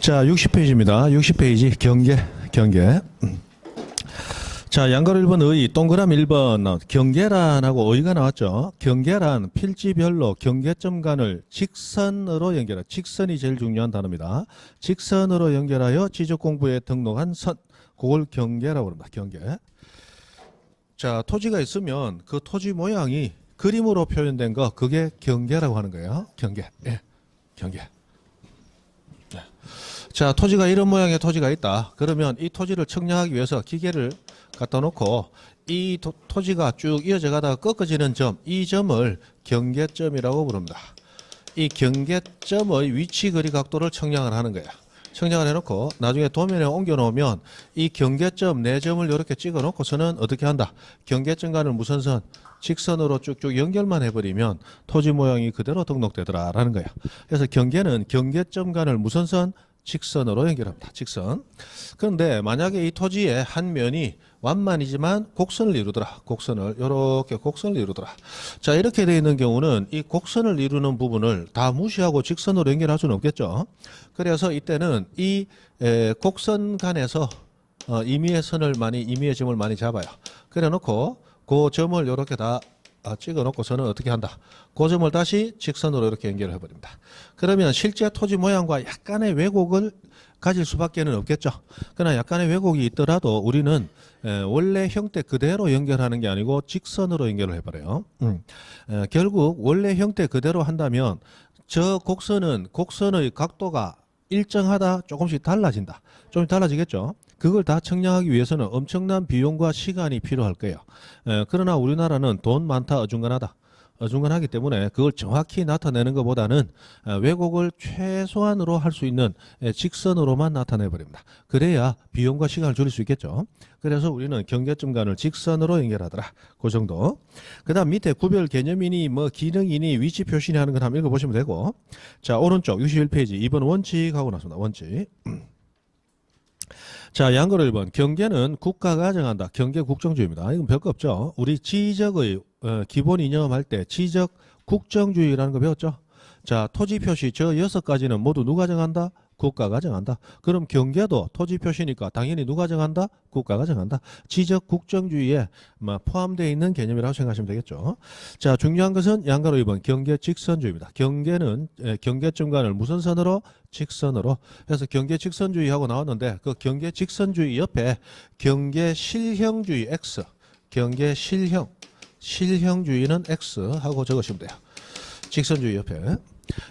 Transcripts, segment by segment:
자, 60페이지입니다. 60페이지 경계. 자, 양가로 1번 의, 동그라미 1번 경계란하고 의가 나왔죠. 경계란 필지별로 경계점 간을 직선으로 연결해. 직선이 제일 중요한 단어입니다. 직선으로 연결하여 지적 공부에 등록한 선. 그걸 경계라고 합니다. 경계. 자, 토지가 있으면 그 토지 모양이 그림으로 표현된 거, 그게 경계라고 하는 거예요. 경계. 예. 경계. 자, 토지가 이런 모양의 토지가 있다. 그러면 이 토지를 측량하기 위해서 기계를 갖다 놓고 이 토지가 쭉 이어져 가다가 꺾어지는 점, 이 점을 경계점이라고 부릅니다. 이 경계점의 위치 거리 각도를 측량을 하는 거야. 측량을 해놓고 나중에 도면에 옮겨 놓으면 이 경계점 네 점을 이렇게 찍어 놓고서는 어떻게 한다? 경계점 간을 무슨 선? 직선으로 쭉쭉 연결만 해버리면 토지 모양이 그대로 등록되더라라는 거야. 그래서 경계는 경계점 간을 무슨 선? 직선으로 연결합니다. 직선. 그런데 만약에 이 토지의 한 면이 완만이지만 곡선을 이루더라. 곡선을 이렇게 곡선을 이루더라. 자, 이렇게 되어 있는 경우는 이 곡선을 이루는 부분을 다 무시하고 직선으로 연결할 수는 없겠죠. 그래서 이때는 이 곡선 간에서 임의의 점을 많이 잡아요. 그래 놓고 그 점을 이렇게 다 찍어 놓고서는 어떻게 한다? 그 점을 다시 직선으로 이렇게 연결을 해버립니다. 그러면 실제 토지 모양과 약간의 왜곡을 가질 수밖에는 없겠죠. 그러나 약간의 왜곡이 있더라도 우리는 원래 형태 그대로 연결하는 게 아니고 직선으로 연결을 해버려요. 결국 원래 형태 그대로 한다면 저 곡선의 각도가 일정하다, 조금씩 달라진다. 좀 달라지겠죠. 그걸 다 측량하기 위해서는 엄청난 비용과 시간이 필요할 거예요. 그러나 우리나라는 돈 많다, 어중간하기 때문에 그걸 정확히 나타내는 것보다는 왜곡을 최소한으로 할 수 있는 직선으로만 나타내 버립니다. 그래야 비용과 시간을 줄일 수 있겠죠. 그래서 우리는 경계점 간을 직선으로 연결하더라. 그 정도. 그 다음 밑에 구별 개념이니 뭐 기능이니 위치 표시니 하는 건 한번 읽어보시면 되고, 자, 오른쪽 61페이지 2번 원칙 하고 나왔습니다. 원칙. 자, 양거로 1번 경계는 국가가 정한다. 경계 국정주의입니다. 이건 별거 없죠. 우리 지적의 기본 이념할 때 지적 국정주의라는 거 배웠죠. 자, 토지 표시 저 6가지는 모두 누가 정한다? 국가가 정한다. 그럼 경계도 토지 표시니까 당연히 누가 정한다? 국가가 정한다. 지적 국정주의에 포함되어 있는 개념이라고 생각하시면 되겠죠. 자, 중요한 것은 양가로 2번 경계 직선주의입니다. 경계는 경계점 간을 무슨 선으로? 직선으로. 그래서 경계 직선주의하고 나왔는데 그 경계 직선주의 옆에 경계 실형주의 X, 경계 실형주의는 X 하고 적으시면 돼요. 직선주의 옆에.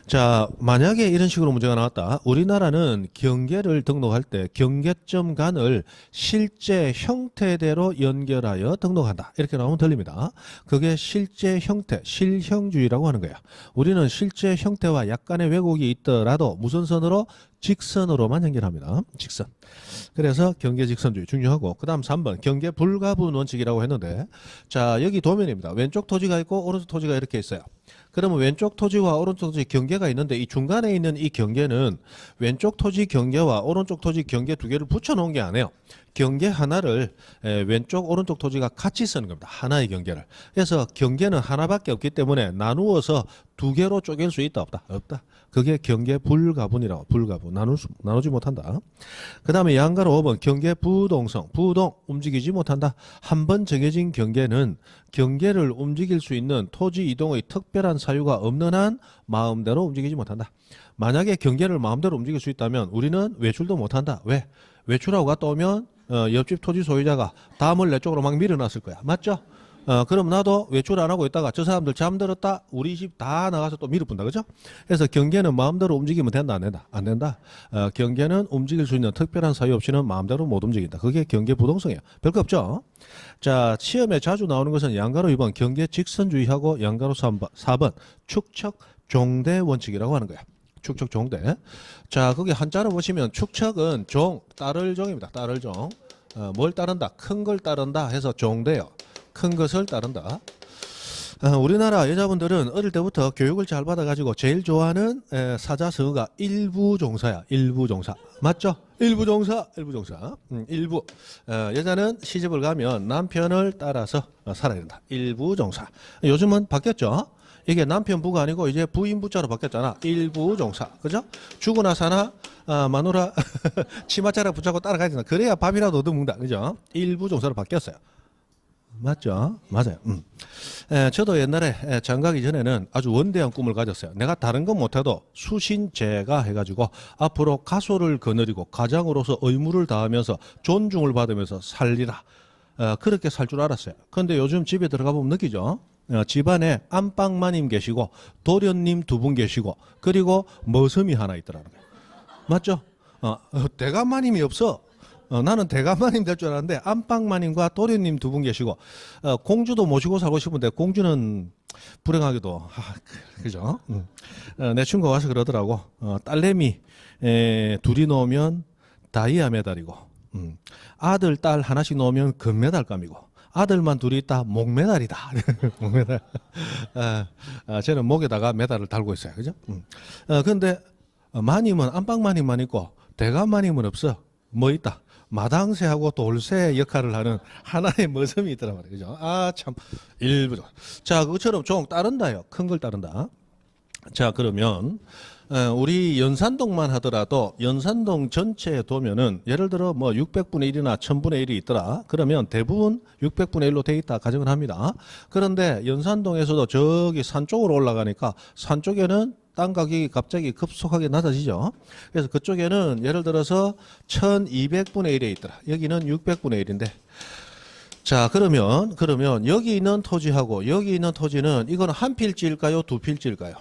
자, 만약에 이런 식으로 문제가 나왔다. 우리나라는 경계를 등록할 때 경계점 간을 실제 형태대로 연결하여 등록한다. 이렇게 나오면 들립니다. 그게 실제 형태, 실형주의라고 하는 거야. 우리는 실제 형태와 약간의 왜곡이 있더라도 무슨 선으로? 직선으로만 연결합니다. 직선. 그래서 경계 직선주의 중요하고, 그 다음 3번 경계 불가분 원칙이라고 했는데, 자, 여기 도면입니다. 왼쪽 토지가 있고 오른쪽 토지가 이렇게 있어요. 그러면 왼쪽 토지와 오른쪽 토지 경계가 있는데 이 중간에 있는 이 경계는 왼쪽 토지 경계와 오른쪽 토지 경계 두 개를 붙여 놓은 게 아니에요. 경계 하나를 왼쪽 오른쪽 토지가 같이 쓰는 겁니다. 하나의 경계를. 그래서 경계는 하나밖에 없기 때문에 나누어서 두 개로 쪼갤 수 있다, 없다? 없다. 그게 경계 불가분이라고. 불가분. 나누지 못한다. 그 다음에 양가로 5번 경계 부동성. 부동. 움직이지 못한다. 한 번 정해진 경계는 경계를 움직일 수 있는 토지 이동의 특별한 사유가 없는 한 마음대로 움직이지 못한다. 만약에 경계를 마음대로 움직일 수 있다면 우리는 외출도 못한다. 왜? 외출하고 갔다 오면 옆집 토지 소유자가 담을 내 쪽으로 막 밀어놨을 거야. 맞죠? 그럼 나도 외출 안 하고 있다가 저 사람들 잠들었다, 우리 집 다 나가서 또 밀어본다. 그죠? 그래서 경계는 마음대로 움직이면 된다, 안 된다? 안 된다. 경계는 움직일 수 있는 특별한 사유 없이는 마음대로 못 움직인다. 그게 경계 부동성이야. 별거 없죠? 자, 시험에 자주 나오는 것은 양가로 2번 경계 직선주의하고 양가로 4번 축척 종대 원칙이라고 하는 거야. 축척 종대. 자, 거기 한자로 보시면 축척은 따를 종입니다. 따를 종. 뭘 따른다? 큰 걸 따른다 해서 종대요. 큰 것을 따른다. 우리나라 여자분들은 어릴 때부터 교육을 잘 받아가지고 제일 좋아하는 사자성어가 일부종사야. 일부종사. 맞죠? 일부종사. 일부. 여자는 시집을 가면 남편을 따라서 살아야 된다. 일부종사. 요즘은 바뀌었죠? 이게 남편부가 아니고 이제 부인부자로 바뀌었잖아. 일부종사. 그죠? 죽으나 사나 마누라 치맛자락 붙잡고 따라가야 된다. 그래야 밥이라도 얻어먹는다. 그죠? 일부종사로 바뀌었어요. 맞죠? 맞아요. 저도 옛날에 장가기 전에는 아주 원대한 꿈을 가졌어요. 내가 다른 건 못해도 수신제가 해가지고 앞으로 가소를 거느리고 가장으로서 의무를 다하면서 존중을 받으면서 살리라. 그렇게 살 줄 알았어요. 그런데 요즘 집에 들어가 보면 느끼죠? 집안에 안방마님 계시고 도련님 2분 계시고 그리고 머슴이 하나 있더라는 거예요. 맞죠? 대감마님이 없어. 나는 대감마님 될 줄 알았는데 안방마님과 도련님 2분 계시고 공주도 모시고 살고 싶은데 공주는 불행하게도 그죠? 내 친구가 와서 그러더라고. 딸내미 둘이 놓으면 다이아 메달이고 아들 딸 하나씩 놓으면 금메달감이고 아들만 둘이 있다 목메달이다. 목메달. 저는 목에다가 메달을 달고 있어요. 그죠? 근데 마님은 안방마님만 있고 대감마님은 없어. 뭐 있다? 마당새하고 돌새 역할을 하는 하나의 머슴이 있더란 말이에요. 그죠? 참 일부죠. 자, 그것처럼 종 따른다요. 큰 걸 따른다. 자, 그러면 우리 연산동만 하더라도 연산동 전체에 두면은 예를 들어 뭐 600분의 1이나 1000분의 1이 있더라. 그러면 대부분 600분의 1로 돼 있다 가정을 합니다. 그런데 연산동에서도 저기 산 쪽으로 올라가니까 산 쪽에는 땅 가격이 갑자기 급속하게 낮아지죠. 그래서 그쪽에는 예를 들어서 1200분의 1에 있더라. 여기는 600분의 1인데. 자, 그러면 여기 있는 토지하고 여기 있는 토지는 이건 한 필지일까요? 2필지일까요?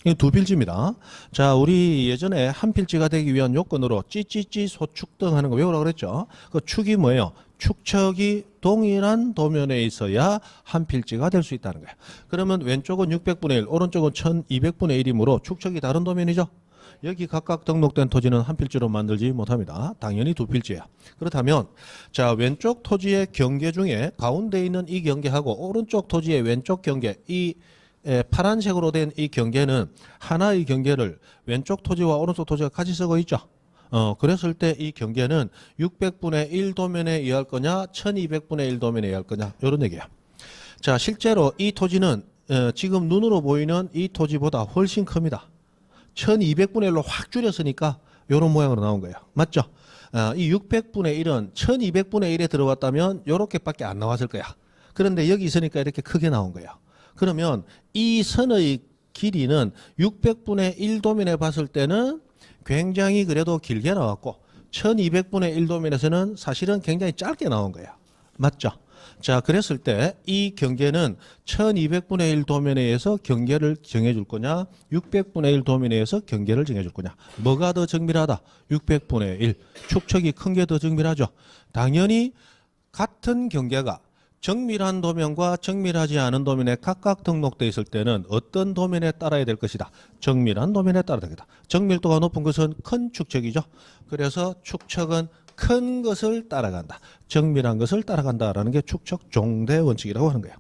이거 2필지입니다. 자, 우리 예전에 한 필지가 되기 위한 요건으로 찌찌찌 소축등 하는 거 외우라고 그랬죠. 그 축이 뭐예요? 축척이 동일한 도면에 있어야 한 필지가 될 수 있다는 거예요. 그러면 왼쪽은 600분의 1, 오른쪽은 1200분의 1이므로 축척이 다른 도면이죠. 여기 각각 등록된 토지는 한 필지로 만들지 못합니다. 당연히 2필지예요. 그렇다면 자, 왼쪽 토지의 경계 중에 가운데 있는 이 경계하고 오른쪽 토지의 왼쪽 경계, 이 파란색으로 된 이 경계는 하나의 경계를 왼쪽 토지와 오른쪽 토지가 같이 쓰고 있죠. 그랬을 때 이 경계는 600분의 1 도면에 의할 거냐 1200분의 1 도면에 의할 거냐 이런 얘기야. 자, 실제로 이 토지는 지금 눈으로 보이는 이 토지보다 훨씬 큽니다. 1200분의 1로 확 줄였으니까 이런 모양으로 나온 거예요. 맞죠? 이 600분의 1은 1200분의 1에 들어갔다면 이렇게밖에 안 나왔을 거야. 그런데 여기 있으니까 이렇게 크게 나온 거예요. 그러면 이 선의 길이는 600분의 1 도면에 봤을 때는 굉장히 그래도 길게 나왔고 1200분의 1 도면에서는 사실은 굉장히 짧게 나온 거예요. 맞죠? 자, 그랬을 때 이 경계는 1200분의 1 도면에 의해서 경계를 정해줄 거냐 600분의 1 도면에 의해서 경계를 정해줄 거냐. 뭐가 더 정밀하다? 600분의 1. 축척이 큰 게 더 정밀하죠. 당연히 같은 경계가 정밀한 도면과 정밀하지 않은 도면에 각각 등록되어 있을 때는 어떤 도면에 따라야 될 것이다. 정밀한 도면에 따라야 되겠다. 정밀도가 높은 것은 큰 축척이죠. 그래서 축척은 큰 것을 따라간다. 정밀한 것을 따라간다라는 게 축척 종대 원칙이라고 하는 거예요.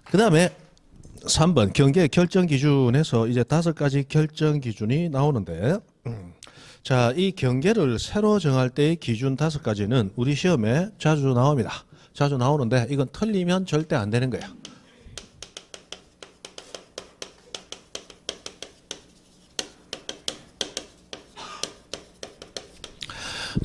그 다음에 3번 경계 결정 기준에서 이제 5가지 결정 기준이 나오는데 자, 이 경계를 새로 정할 때의 기준 5가지는 우리 시험에 자주 나옵니다. 자주 나오는데 이건 틀리면 절대 안 되는 거예요.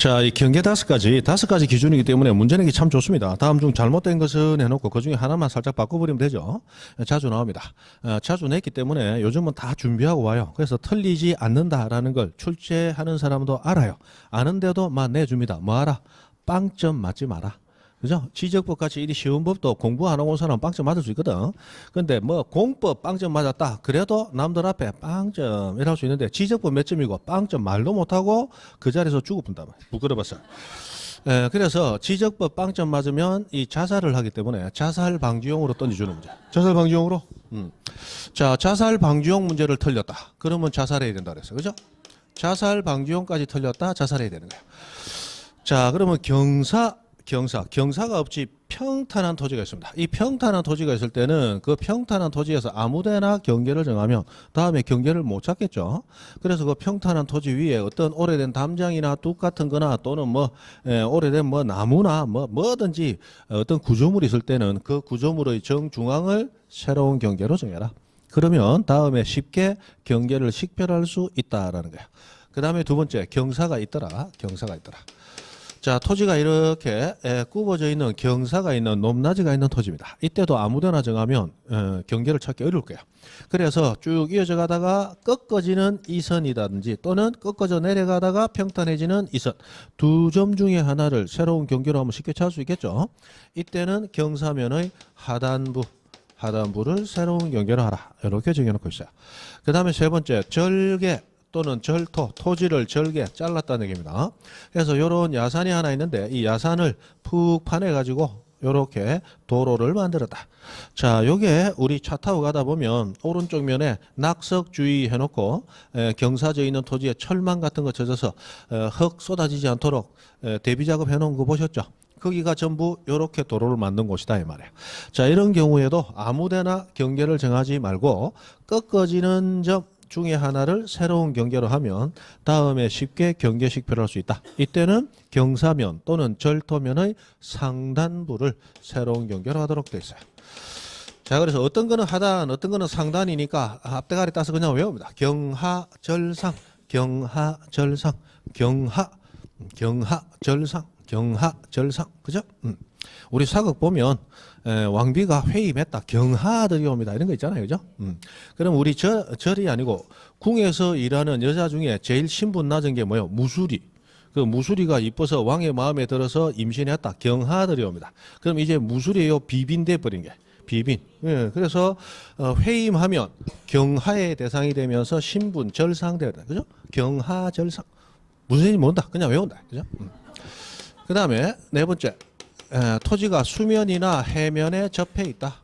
자, 이 경계 5가지 기준이기 때문에 문제 내기 참 좋습니다. 다음 중 잘못된 것은 해놓고 그 중에 하나만 살짝 바꿔버리면 되죠. 자주 나옵니다. 자주 냈기 때문에 요즘은 다 준비하고 와요. 그래서 틀리지 않는다라는 걸 출제하는 사람도 알아요. 아는데도 막 내줍니다. 뭐 알아? 빵점 맞지 마라. 그죠? 지적법 같이 이리 쉬운 법도 공부 안 하고 온 사람은 빵점 맞을 수 있거든. 근데 뭐 공법 빵점 맞았다. 그래도 남들 앞에 빵점 이럴 수 있는데 지적법 몇 점이고 빵점 말도 못하고 그 자리에서 죽어본다. 부끄러웠어요. 그래서 지적법 빵점 맞으면 이 자살을 하기 때문에 자살 방지용으로 던져주는 문제. 자살 방지용으로? 자, 자살 방지용 문제를 틀렸다. 그러면 자살해야 된다 그랬어요. 그죠? 자살 방지용까지 틀렸다. 자살해야 되는 거예요. 자, 그러면 경사가 없이 평탄한 토지가 있습니다. 이 평탄한 토지가 있을 때는 그 평탄한 토지에서 아무데나 경계를 정하면 다음에 경계를 못 찾겠죠. 그래서 그 평탄한 토지 위에 어떤 오래된 담장이나 뚝 같은 거나 또는 오래된 나무나 뭐든지 어떤 구조물이 있을 때는 그 구조물의 정중앙을 새로운 경계로 정해라. 그러면 다음에 쉽게 경계를 식별할 수 있다라는 거예요. 그 다음에 두 번째, 경사가 있더라. 자, 토지가 이렇게 굽어져 있는 경사가 있는 높낮이가 있는 토지입니다. 이때도 아무데나 정하면 경계를 찾기 어려울 거예요. 그래서 쭉 이어져 가다가 꺾어지는 이선이라든지 또는 꺾어져 내려가다가 평탄해지는 이선, 두 점 중에 하나를 새로운 경계로 하면 쉽게 찾을 수 있겠죠. 이때는 경사면의 하단부를 새로운 경계로 하라. 이렇게 정해놓고 있어요. 그 다음에 세 번째, 절개 또는 절토, 토지를 절개, 잘랐다는 얘기입니다. 그래서 이런 야산이 하나 있는데 이 야산을 푹 파내가지고 이렇게 도로를 만들었다. 자, 요게 우리 차 타고 가다 보면 오른쪽 면에 낙석 주의해놓고 경사져 있는 토지에 철망 같은 거 쳐져서 흙 쏟아지지 않도록 대비 작업 해놓은 거 보셨죠? 거기가 전부 이렇게 도로를 만든 곳이다 이 말이에요. 자, 이런 경우에도 아무데나 경계를 정하지 말고 꺾어지는 점 중에 하나를 새로운 경계로 하면 다음에 쉽게 경계 식별할 수 있다. 이때는 경사면 또는 절토면의 상단부를 새로운 경계로 하도록 되어 있어요. 자, 그래서 어떤 거는 하단, 어떤 거는 상단이니까 앞대가리 따서 그냥 외웁니다. 경하절상, 경하절상, 경하절상, 그죠? 우리 사극 보면 왕비가 회임했다, 경하들이 옵니다, 이런 거 있잖아요, 그죠? 그럼 우리 절이 아니고 궁에서 일하는 여자 중에 제일 신분 낮은 게 뭐예요? 무술이. 그 무술이가 이뻐서 왕의 마음에 들어서 임신했다, 경하들이 옵니다. 그럼 이제 무술이에요, 비빈 돼 버린 게. 비빈. 예, 그래서 회임하면 경하의 대상이 되면서 신분 절상되다, 그죠? 경하절상. 무슨 얘기인지 모른다, 그냥 외운다, 그죠? 그 다음에 네 번째, 토지가 수면이나 해면에 접해 있다.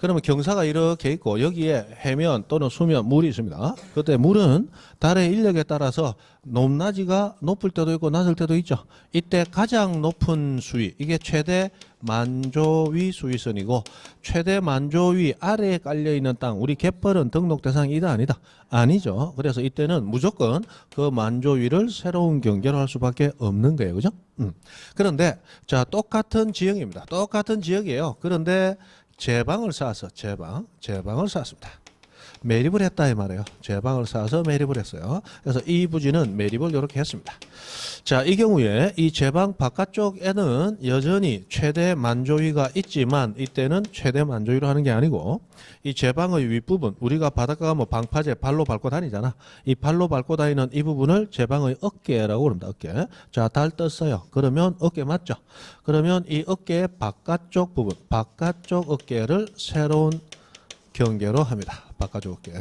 그러면 경사가 이렇게 있고 여기에 해면 또는 수면, 물이 있습니다. 그때 물은 달의 인력에 따라서 높낮이가 높을 때도 있고 낮을 때도 있죠. 이때 가장 높은 수위, 이게 최대 만조위 수위선이고 최대 만조위 아래에 깔려있는 땅, 우리 갯벌은 등록 대상이다 아니다? 아니죠. 그래서 이때는 무조건 그 만조위를 새로운 경계로 할 수밖에 없는 거예요. 그죠? 그런데 자, 똑같은 지역입니다. 똑같은 지역이에요. 그런데 제방을 쌓아서 제방을 쌓았습니다. 매립을 했다 이 말이에요. 제방을 쌓아서 매립을 했어요. 그래서 이 부지는 매립을 이렇게 했습니다. 자, 이 경우에 이 제방 바깥쪽에는 여전히 최대 만조위가 있지만 이때는 최대 만조위로 하는 게 아니고 이 제방의 윗부분, 우리가 바닷가 가면 방파제 발로 밟고 다니잖아. 이 발로 밟고 다니는 이 부분을 제방의 어깨라고 그럽니다. 어깨. 자, 달 떴어요. 그러면 어깨 맞죠? 그러면 이 어깨의 바깥쪽 부분, 바깥쪽 어깨를 새로운 경계로 합니다. 바깥쪽 어깨.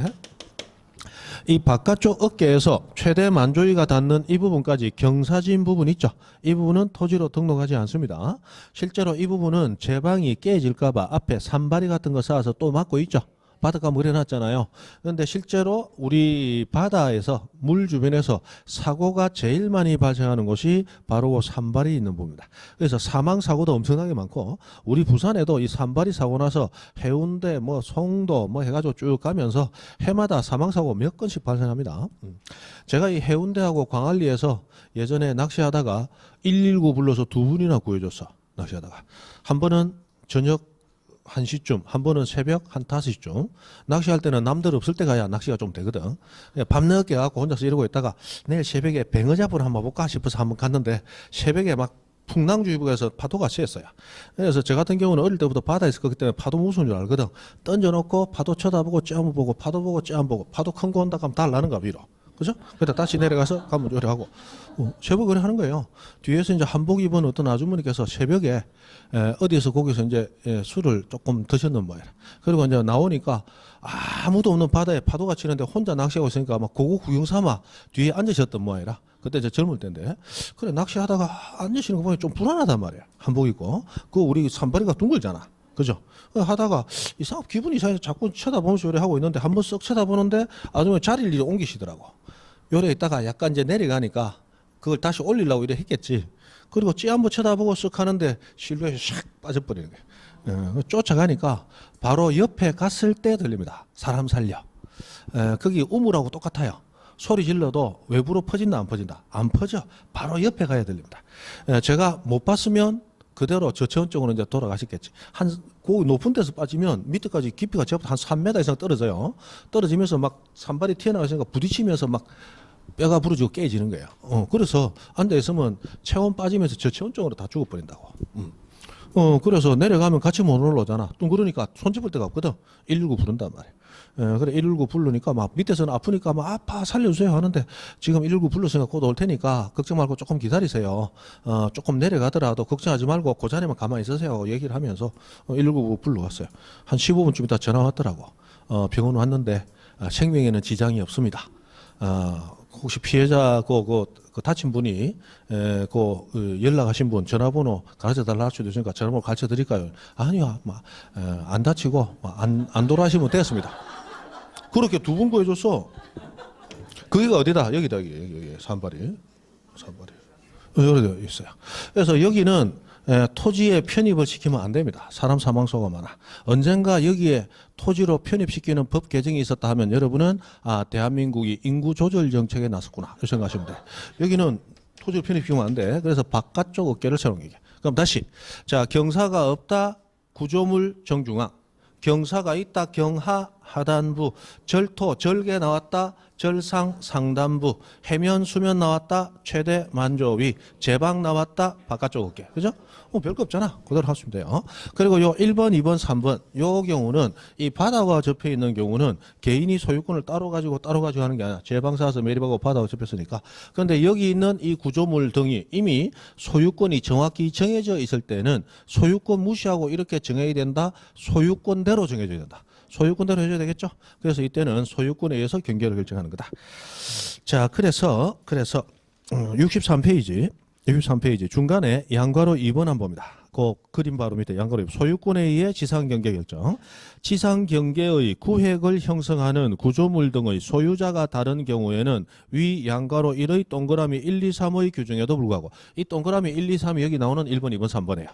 이 바깥쪽 어깨에서 최대 만조위가 닿는 이 부분까지 경사진 부분 있죠. 이 부분은 토지로 등록하지 않습니다. 실제로 이 부분은 제방이 깨질까봐 앞에 산발이 같은 거 쌓아서 또 막고 있죠. 바닷가 물해놨잖아요. 그런데 실제로 우리 바다에서 물 주변에서 사고가 제일 많이 발생하는 곳이 바로 그 산발이 있는 부분입니다. 그래서 사망 사고도 엄청나게 많고 우리 부산에도 이 산발이 사고 나서 해운대 송도 해가지고 쭉 가면서 해마다 사망 사고 몇 건씩 발생합니다. 제가 이 해운대하고 광안리에서 예전에 낚시하다가 119 불러서 두 분이나 구해줬어. 낚시하다가 한 번은 저녁 1시쯤, 한 번은 새벽 한 5시쯤. 낚시할 때는 남들 없을 때 가야 낚시가 좀 되거든. 밤늦게 가고 혼자서 이러고 있다가 내일 새벽에 뱅어 잡으러 한번 볼까 싶어서 한번 갔는데 새벽에 막 풍랑주의보에서 파도가 셌어요. 그래서 저 같은 경우는 어릴 때부터 바다에 있었기 때문에 파도 무서운 줄 알거든. 던져놓고 파도 쳐다보고 쬐안 보고 파도 보고 쬐안 보고 파도 큰 거 온다 하면 달라는가 위로. 그죠? 그러다 다시 내려가서 가면 요래 하고 새벽 그래 하는 거예요. 뒤에서 이제 한복 입은 어떤 아주머니께서 새벽에 어디에서 거기서 이제 술을 조금 드셨는 모양. 그리고 이제 나오니까 아무도 없는 바다에 파도가 치는데 혼자 낚시하고 있으니까 막 그거 구경 삼아 뒤에 앉으셨던 모양이라. 그때 이제 젊을 때인데 그래 낚시하다가 앉으시는 거 보니 좀 불안하단 말이야. 한복 입고 그 우리 산발이가 둥글잖아. 그죠? 하다가 이상 기분이 이상해서 자꾸 쳐다보면서 요래 하고 있는데 한번 쓱 쳐다보는데 아주머니 자리를 옮기시더라고. 요래 있다가 약간 이제 내려가니까 그걸 다시 올리려고 이래 했겠지. 그리고 찌 한번 쳐다보고 쓱 하는데 실루엣이 샥 빠져버리는 거예요. 쫓아가니까 바로 옆에 갔을 때 들립니다. 사람 살려. 거기 우물하고 똑같아요. 소리 질러도 외부로 퍼진다 안 퍼진다? 안 퍼져. 바로 옆에 가야 들립니다. 제가 못 봤으면 그대로 저체온 쪽으로 이제 돌아가셨겠지. 그 높은 데서 빠지면 밑에까지 깊이가 제법 한 3m 이상 떨어져요. 떨어지면서 막 산발이 튀어나가시니까 부딪히면서 막 뼈가 부러지고 깨지는 거예요. 그래서 앉아 있으면 체온 빠지면서 저체온 쪽으로 다 죽어버린다고. 그래서 내려가면 같이 못 올라오잖아. 또 그러니까 손잡을 데가 없거든. 119 부른단 말이야. 그래 119 부르니까 막 밑에서는 아프니까 막 아파 살려주세요 하는데 지금 119 불렀으니까 곧 올 테니까 걱정 말고 조금 기다리세요. 조금 내려가더라도 걱정하지 말고 그 자리만 가만히 있으세요. 얘기를 하면서 119 불러왔어요. 한 15분쯤 있다 전화 왔더라고. 병원 왔는데 생명에는 지장이 없습니다. 혹시 피해자 그 다친 분이 연락하신 분 전화번호 가르쳐 달라 할 수도 있으니까 전화번호 가르쳐 드릴까요? 아니요, 안 다치고 안 돌아가시면 됐습니다. 그렇게 두 분 구해줬어. 거기가 어디다? 여기다 여기 산발이 여기 되어 있어요. 그래서 여기는 토지에 편입을 시키면 안 됩니다. 사람 사망수가 많아. 언젠가 여기에 토지로 편입시키는 법 개정이 있었다 하면 여러분은 대한민국이 인구 조절 정책에 나섰구나 이렇게 생각하시면 돼. 여기는 토지로 편입시키면 안 돼. 그래서 바깥쪽 어깨를 세우는 게. 그럼 다시 자 경사가 없다 구조물 정중앙, 경사가 있다 경하 하단부, 절토 절개 나왔다 절상 상단부, 해면 수면 나왔다 최대 만조위, 제방 나왔다 바깥쪽 어깨. 그죠? 별거 없잖아. 그대로 하시면 돼요. 그리고 요 1번, 2번, 3번 요 경우는 이 바다가 접해 있는 경우는 개인이 소유권을 따로 가지고 하는 게 아니라 제방사에서 매립하고 바다가 접혔으니까. 그런데 여기 있는 이 구조물 등이 이미 소유권이 정확히 정해져 있을 때는 소유권 무시하고 이렇게 정해야 된다. 소유권대로 정해져야 된다. 소유권대로 해줘야 되겠죠. 그래서 이때는 소유권에 의해서 경계를 결정하는 거다. 자, 그래서 63페이지 중간에 양괄호 2번 한번 봅니다. 그 그림 바로 밑에 양괄호 2번. 소유권에 의해 지상경계 결정. 지상경계의 구획을 형성하는 구조물 등의 소유자가 다른 경우에는 위 양괄호 1의 동그라미 1, 2, 3의 규정에도 불구하고 이 동그라미 1, 2, 3이 여기 나오는 1번, 2번, 3번이에요.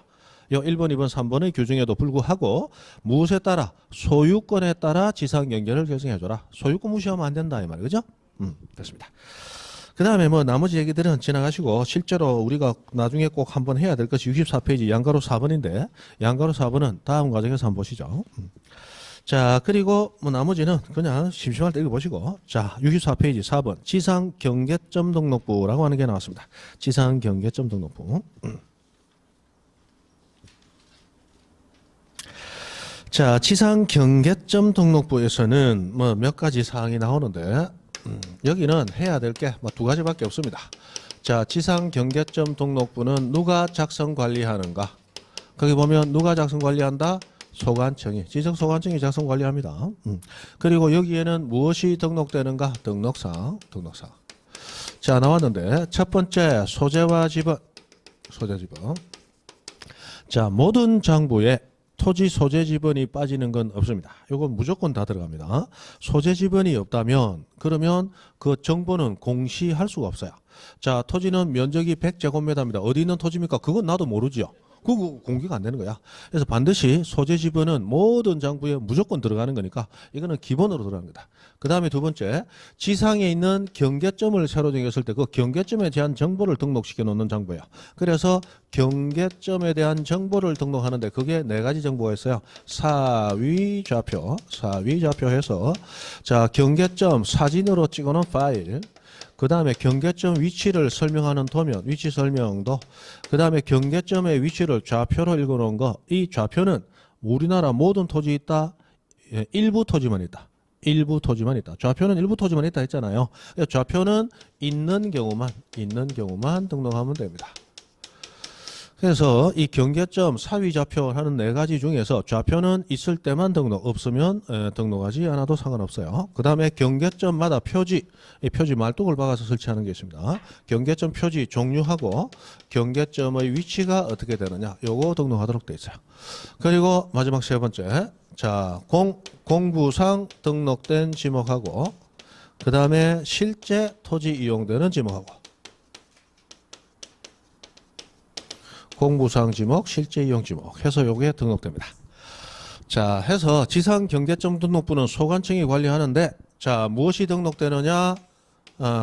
요 1번, 2번, 3번의 규정에도 불구하고 무엇에 따라 소유권에 따라 지상경계를 결정해줘라. 소유권 무시하면 안 된다 이 말이죠. 됐습니다. 그 다음에 나머지 얘기들은 지나가시고 실제로 우리가 나중에 꼭 한번 해야 될 것이 64페이지 양가로 4번인데 양가로 4번은 다음 과정에서 한번 보시죠. 자, 그리고 나머지는 그냥 심심할 때 읽어보시고. 자, 64페이지 4번 지상경계점 등록부라고 하는 게 나왔습니다. 지상경계점 등록부. 자, 지상경계점 등록부에서는 몇 가지 사항이 나오는데 여기는 해야 될 게 두 가지밖에 없습니다. 자, 지상경계점 등록부는 누가 작성 관리하는가? 거기 보면 누가 작성 관리한다? 소관청이, 지적소관청이 작성 관리합니다. 그리고 여기에는 무엇이 등록되는가? 등록상. 자, 나왔는데 첫 번째 소재와 지번. 자, 모든 장부에 토지 소재 지번이 빠지는 건 없습니다. 이건 무조건 다 들어갑니다. 소재 지번이 없다면 그러면 그 정보는 공시할 수가 없어요. 자, 토지는 면적이 100제곱미터입니다. 어디 있는 토지입니까? 그건 나도 모르지요. 그거 공개가 안 되는 거야. 그래서 반드시 소재 지번은 모든 장부에 무조건 들어가는 거니까 이거는 기본으로 들어가는 거다. 그 다음에 두 번째, 지상에 있는 경계점을 새로 정했을 때 그 경계점에 대한 정보를 등록시켜 놓는 장부예요. 그래서 경계점에 대한 정보를 등록하는데 그게 네 가지 정보가 있어요. 사위좌표 해서 자, 경계점 사진으로 찍어놓은 파일, 그 다음에 경계점 위치를 설명하는 도면, 위치 설명도, 그 다음에 경계점의 위치를 좌표로 읽어놓은 거, 이 좌표는 우리나라 모든 토지 있다, 일부 토지만 있다. 좌표는 일부 토지만 있다 했잖아요. 좌표는 있는 경우만 등록하면 됩니다. 그래서 이 경계점 사위좌표 하는 네 가지 중에서 좌표는 있을 때만 등록, 없으면 등록하지 않아도 상관없어요. 그 다음에 경계점마다 표지, 이 표지 말뚝을 박아서 설치하는 게 있습니다. 경계점 표지 종류하고 경계점의 위치가 어떻게 되느냐, 요거 등록하도록 돼 있어요. 그리고 마지막 세 번째, 자, 공부상 등록된 지목하고 그 다음에 실제 토지 이용되는 지목하고 공부사항 지목, 실제 이용 지목 해서 요게 등록됩니다. 자, 해서 지상경계점 등록부는 소관청이 관리하는데, 자, 무엇이 등록되느냐?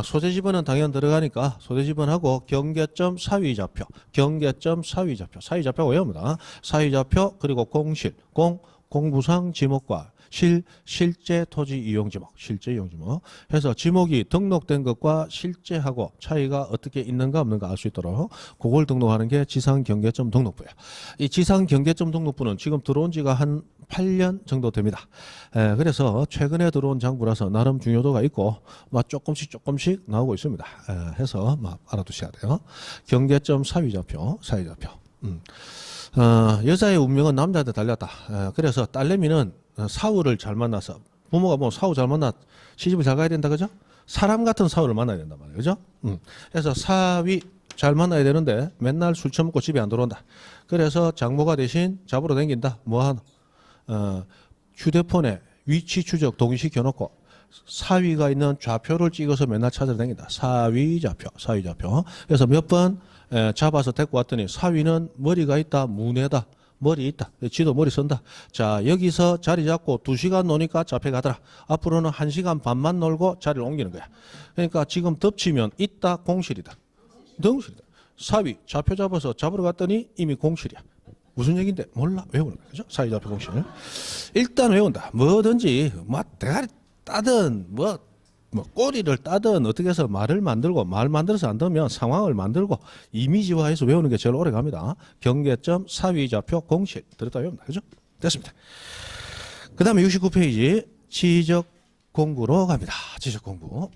소재 지번은 당연 들어가니까 소재 지번하고 경계점 사위좌표, 경계점 사위좌표, 사위좌표가 외웁니다. 사위좌표 그리고 공실, 공부상 지목과 실제 토지 이용 지목, 실제 이용 지목 해서 지목이 등록된 것과 실제하고 차이가 어떻게 있는가 없는가 알 수 있도록 그걸 등록하는 게 지상경계점 등록부예요. 이 지상경계점 등록부는 지금 들어온 지가 한 8년 정도 됩니다. 그래서 최근에 들어온 장부라서 나름 중요도가 있고 조금씩 나오고 있습니다. 해서 알아두셔야 돼요. 경계점 사위좌표. 여자의 운명은 남자한테 달렸다. 그래서 딸내미는 사위를 잘 만나서 부모가 뭐 사위 잘 만나 시집을 잘 가야 된다 그죠? 사람 같은 사위를 만나야 된단 말이에요. 그죠? 그래서 사위 잘 만나야 되는데 맨날 술 처먹고 집에 안 들어온다. 그래서 장모가 대신 잡으러 다닌다. 뭐 하나? 휴대폰에 위치 추적 동의시켜놓고 사위가 있는 좌표를 찍어서 맨날 찾아다닌다. 사위좌표. 그래서 몇 번 잡아서 데리고 왔더니 사위는 머리가 있다, 문에다. 머리 있다. 지도 머리 쓴다. 자, 여기서 자리 잡고 2시간 노니까 잡혀가더라. 앞으로는 1시간 반만 놀고 자리를 옮기는 거야. 그러니까 지금 덮치면 있다, 공실이다. 등실이다. 사위 좌표 잡아서 잡으러 갔더니 이미 공실이야. 무슨 얘기인데 몰라 외우는 거야. 그죠? 사위좌표 공실. 일단 외운다. 뭐든지 대가리 따든 뭐 꼬리를 따든 어떻게 해서 말을 만들고 말 만들어서 안 되면 상황을 만들고 이미지화해서 외우는 게 제일 오래 갑니다. 경계점 사위좌표 공실 들었다 외운다. 그죠? 됐습니다. 그 다음에 69페이지 지적 공부로 갑니다. 지적 공부.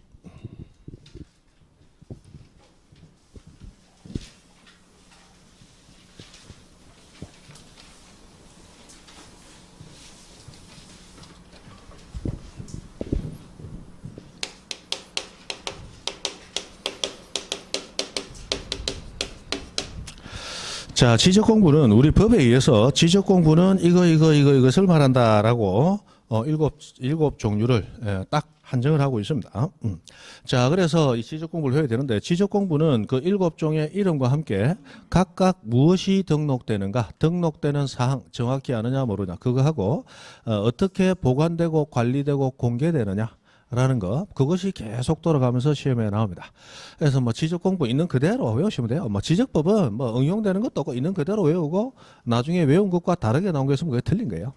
자, 지적 공부는 우리 법에 의해서 지적 공부는 이것을 말한다라고 일곱 종류를 딱 한정을 하고 있습니다. 자, 그래서 이 지적 공부를 해야 되는데 지적 공부는 그 7종의 이름과 함께 각각 무엇이 등록되는가, 등록되는 사항 정확히 아느냐 모르냐 그거 하고 어떻게 보관되고 관리되고 공개되느냐 라는 거, 그것이 계속 돌아가면서 시험에 나옵니다. 그래서 지적 공부 있는 그대로 외우시면 돼요. 지적법은 응용되는 것도 없고 있는 그대로 외우고 나중에 외운 것과 다르게 나온 게 있으면 그게 틀린 거예요.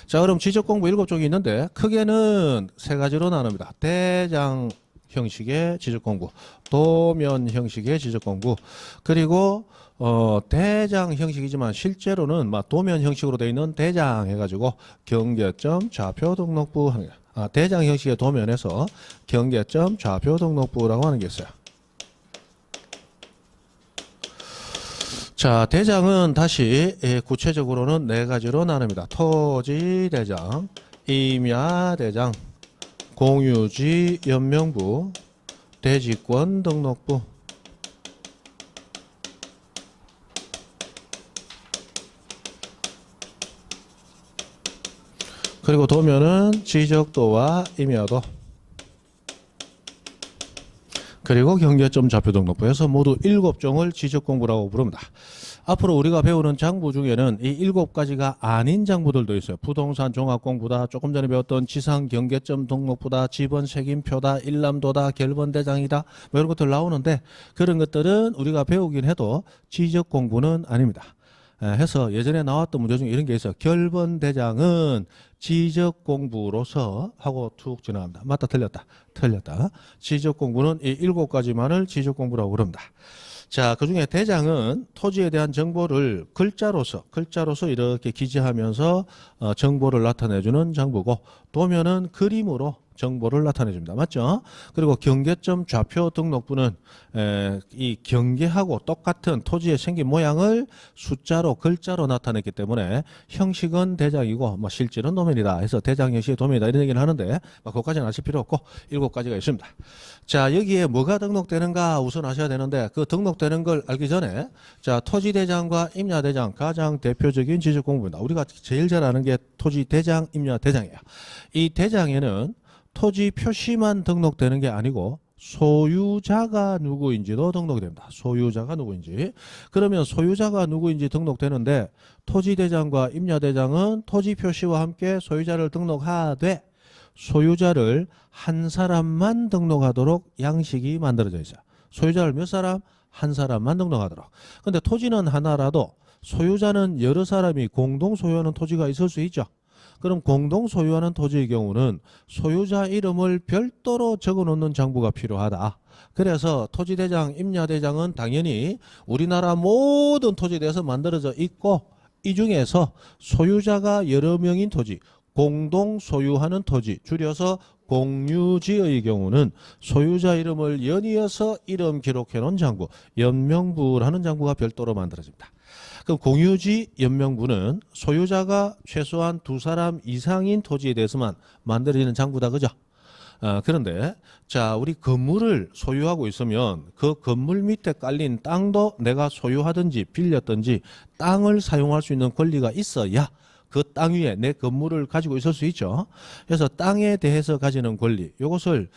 자, 그럼 지적 공부 7종이 있는데 크게는 3가지로 나눕니다. 대장 형식의 지적 공부, 도면 형식의 지적 공부, 그리고 대장 형식이지만 실제로는 도면 형식으로 되어 있는 대장 해가지고 경계점 좌표 등록부 하는 거예요. 대장 형식의 도면에서 경계점 좌표 등록부라고 하는 게 있어요. 자, 대장은 다시 구체적으로는 4가지로 나눕니다. 토지 대장, 임야 대장, 공유지 연명부, 대지권 등록부. 그리고 도면은 지적도와 임야도, 그리고 경계점 좌표 등록부에서 모두 7종을 지적 공부라고 부릅니다. 앞으로 우리가 배우는 장부 중에는 이 7가지가 아닌 장부들도 있어요. 부동산 종합공부다, 조금 전에 배웠던 지상 경계점 등록부다, 지번 책임표다, 일람도다, 결번대장이다, 이런 것들 나오는데 그런 것들은 우리가 배우긴 해도 지적 공부는 아닙니다. 해서 예전에 나왔던 문제 중에 이런 게 있어요. 결번대장은 지적 공부로서 하고 툭 지나갑니다. 맞다, 틀렸다. 지적 공부는 이 7가지만을 지적 공부라고 부릅니다. 자, 그 중에 대장은 토지에 대한 정보를 글자로서 이렇게 기재하면서 정보를 나타내주는 장부고, 도면은 그림으로 정보를 나타내줍니다. 맞죠? 그리고 경계점 좌표 등록부는 이 경계하고 똑같은 토지의 생긴 모양을 숫자로 글자로 나타냈기 때문에 형식은 대장이고 실질은 도면이다 해서 대장 형식의 도면이다 이런 얘기를 하는데 그것까지는 아실 필요 없고 7가지가 있습니다. 자, 여기에 뭐가 등록되는가 우선 아셔야 되는데 그 등록되는 걸 알기 전에 자, 토지 대장과 임야 대장 가장 대표적인 지적 공부입니다. 우리가 제일 잘 아는 게 토지 대장, 임야 대장이에요. 이 대장에는 토지 표시만 등록되는 게 아니고 소유자가 누구인지도 등록이 됩니다. 소유자가 누구인지. 그러면 소유자가 누구인지 등록되는데 토지대장과 임야대장은 토지 표시와 함께 소유자를 등록하되 소유자를 한 사람만 등록하도록 양식이 만들어져 있어요. 소유자를 몇 사람? 한 사람만 등록하도록. 근데 토지는 하나라도 소유자는 여러 사람이 공동 소유하는 토지가 있을 수 있죠. 그럼 공동 소유하는 토지의 경우는 소유자 이름을 별도로 적어 놓는 장부가 필요하다. 그래서 토지대장, 임야대장은 당연히 우리나라 모든 토지에 대해서 만들어져 있고 이 중에서 소유자가 여러 명인 토지, 공동 소유하는 토지, 줄여서 공유지의 경우는 소유자 이름을 연이어서 이름 기록해 놓은 장부, 연명부라는 장부가 별도로 만들어집니다. 그럼 공유지 연명부는 소유자가 최소한 두 사람 이상인 토지에 대해서만 만들어지는 장부다, 그죠? 그런데 자, 우리 건물을 소유하고 있으면 그 건물 밑에 깔린 땅도 내가 소유하든지 빌렸든지 땅을 사용할 수 있는 권리가 있어야 그 땅 위에 내 건물을 가지고 있을 수 있죠. 그래서 땅에 대해서 가지는 권리, 이것을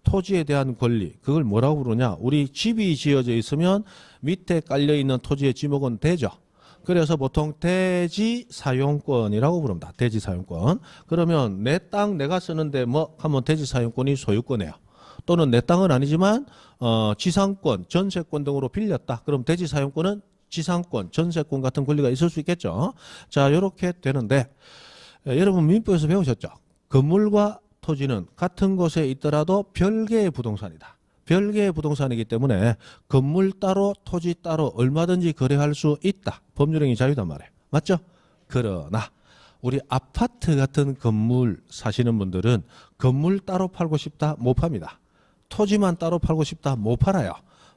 토지에 대한 권리, 그걸 뭐라고 부르냐? 우리 집이 지어져 있으면 밑에 깔려 있는 토지의 지목은 대죠. 그래서 보통 대지 사용권이라고 부릅니다. 대지 사용권. 그러면 내 땅 내가 쓰는데 뭐 하면 대지 사용권이 소유권이에요. 또는 내 땅은 아니지만 지상권, 전세권 등으로 빌렸다. 그럼 대지 사용권은 지상권, 전세권 같은 권리가 있을 수 있겠죠. 자, 이렇게 되는데 여러분 민법에서 배우셨죠? 건물과 토지는 같은 곳에 있더라도 별개의 부동산이다. 별개의 부동산이기 때문에 건물 따로 토지 따로 얼마든지 거래할 수 있다. 법률행위 자유단 말이에요. 맞죠? 그러나 우리 아파트 같은 건물 사시는 분들은 건물 따로 팔고 싶다 못 팝니다. 토지만 따로 팔고 싶다 못 팔아요.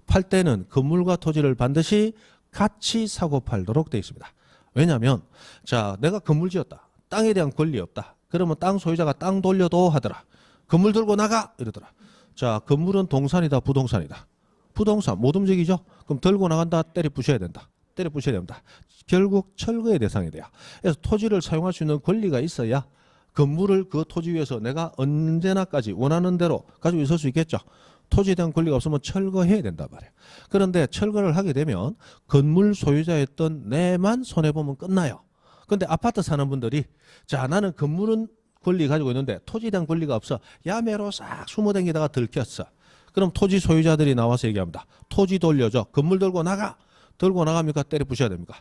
팔 때는 건물과 토지를 반드시 같이 사고 팔도록 되어 있습니다. 왜냐하면 자, 내가 건물 지었다. 땅에 대한 권리 없다. 그러면 땅 소유자가 땅 돌려도 하더라. 건물 들고 나가 이러더라. 자, 건물은 동산이다 부동산이다. 부동산 못 움직이죠. 그럼 들고 나간다. 때려 부셔야 된다. 때려 부셔야 된다. 결국 철거의 대상이 돼요. 그래서 토지를 사용할 수 있는 권리가 있어야 건물을 그 토지 위에서 내가 언제나까지 원하는 대로 가지고 있을 수 있겠죠. 토지에 대한 권리가 없으면 철거해야 된단 말이에요. 그런데 철거를 하게 되면 건물 소유자였던 내만 손해보면 끝나요. 그런데 아파트 사는 분들이 자, 나는 건물은 권리 가지고 있는데 토지에 대한 권리가 없어. 야매로 싹 숨어다니다가 들켰어. 그럼 토지 소유자들이 나와서 얘기합니다. 토지 돌려줘. 건물 들고 나가. 들고 나갑니까? 때려 부셔야 됩니까?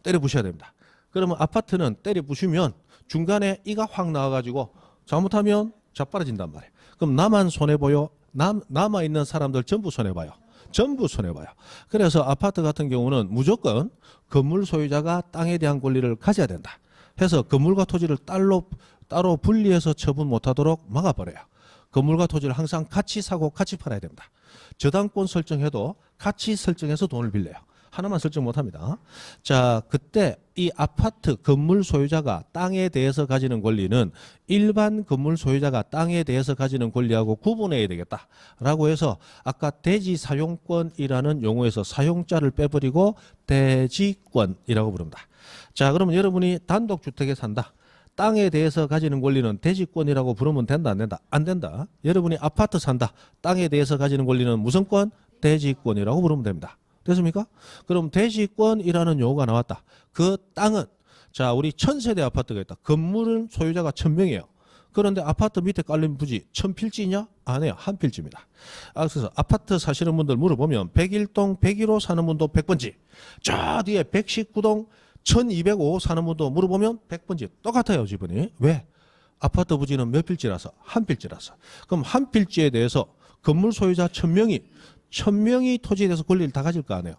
때려 부셔야 됩니다. 그러면 아파트는 때려 부시면 중간에 이가 확 나와가지고 잘못하면 자빠져진단 말이에요. 그럼 나만 손해보여? 남아있는 사람들 전부 손해봐요. 전부 손해봐요. 그래서 아파트 같은 경우는 무조건 건물 소유자가 땅에 대한 권리를 가져야 된다. 해서 건물과 토지를 따로 분리해서 처분 못하도록 막아버려요. 건물과 토지를 항상 같이 사고 같이 팔아야 됩니다. 저당권 설정해도 같이 설정해서 돈을 빌려요. 하나만 설정 못합니다. 자, 그때 이 아파트 건물 소유자가 땅에 대해서 가지는 권리는 일반 건물 소유자가 땅에 대해서 가지는 권리하고 구분해야 되겠다라고 해서 아까 대지 사용권이라는 용어에서 사용자를 빼버리고 대지권이라고 부릅니다. 자, 그러면 여러분이 단독주택에 산다. 땅에 대해서 가지는 권리는 대지권이라고 부르면 된다, 안 된다? 안 된다. 여러분이 아파트 산다. 땅에 대해서 가지는 권리는 무슨 권? 대지권이라고 부르면 됩니다. 됐습니까? 그럼 대지권이라는 용어가 나왔다. 그 땅은 자, 우리 1000세대 아파트가 있다. 건물은 소유자가 1000명이에요. 그런데 아파트 밑에 깔린 부지 1000필지냐? 아니에요. 한 필지입니다. 그래서 아파트 사시는 분들 물어보면 101동 101호 사는 분도 100번지. 저 뒤에 119동 1205 사는 분도 물어보면 100번지. 똑같아요, 지분이. 왜? 아파트 부지는 몇 필지라서? 한 필지라서. 그럼 한 필지에 대해서 건물 소유자 1000명이 토지에 대해서 권리를 다 가질 거 아니에요.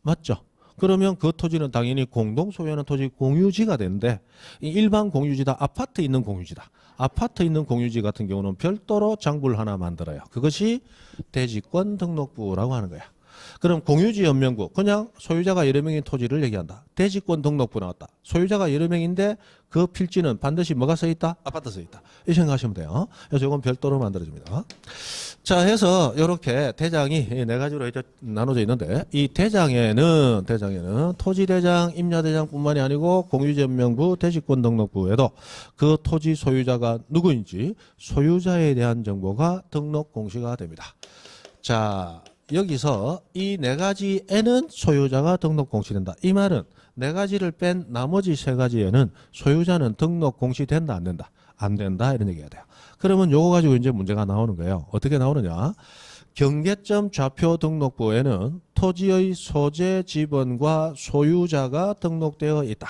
맞죠? 그러면 그 토지는 당연히 공동 소유하는 토지 공유지가 되는데 일반 공유지다, 아파트 있는 공유지다. 아파트 있는 공유지 같은 경우는 별도로 장부를 하나 만들어요. 그것이 대지권 등록부라고 하는 거야. 그럼 공유지 연명부 그냥 소유자가 여러 명인 토지를 얘기한다. 대지권 등록부 나왔다. 소유자가 여러 명인데 그 필지는 반드시 뭐가 써 있다? 아파트 써 있다. 이 생각하시면 돼요. 그래서 이건 별도로 만들어집니다. 자, 해서 이렇게 대장이 네 가지로 이제 나눠져 있는데 이 대장에는 토지대장, 임야대장뿐만이 아니고 공유지 연명부, 대지권 등록부에도 그 토지 소유자가 누구인지 소유자에 대한 정보가 등록 공시가 됩니다. 자, 여기서 이 네 가지에는 소유자가 등록 공시된다. 이 말은 네 가지를 뺀 나머지 세 가지에는 소유자는 등록 공시된다, 안 된다? 안 된다, 이런 얘기가 돼요. 그러면 요거 가지고 이제 문제가 나오는 거예요. 어떻게 나오느냐? 경계점 좌표 등록부에는 토지의 소재 지번과 소유자가 등록되어 있다.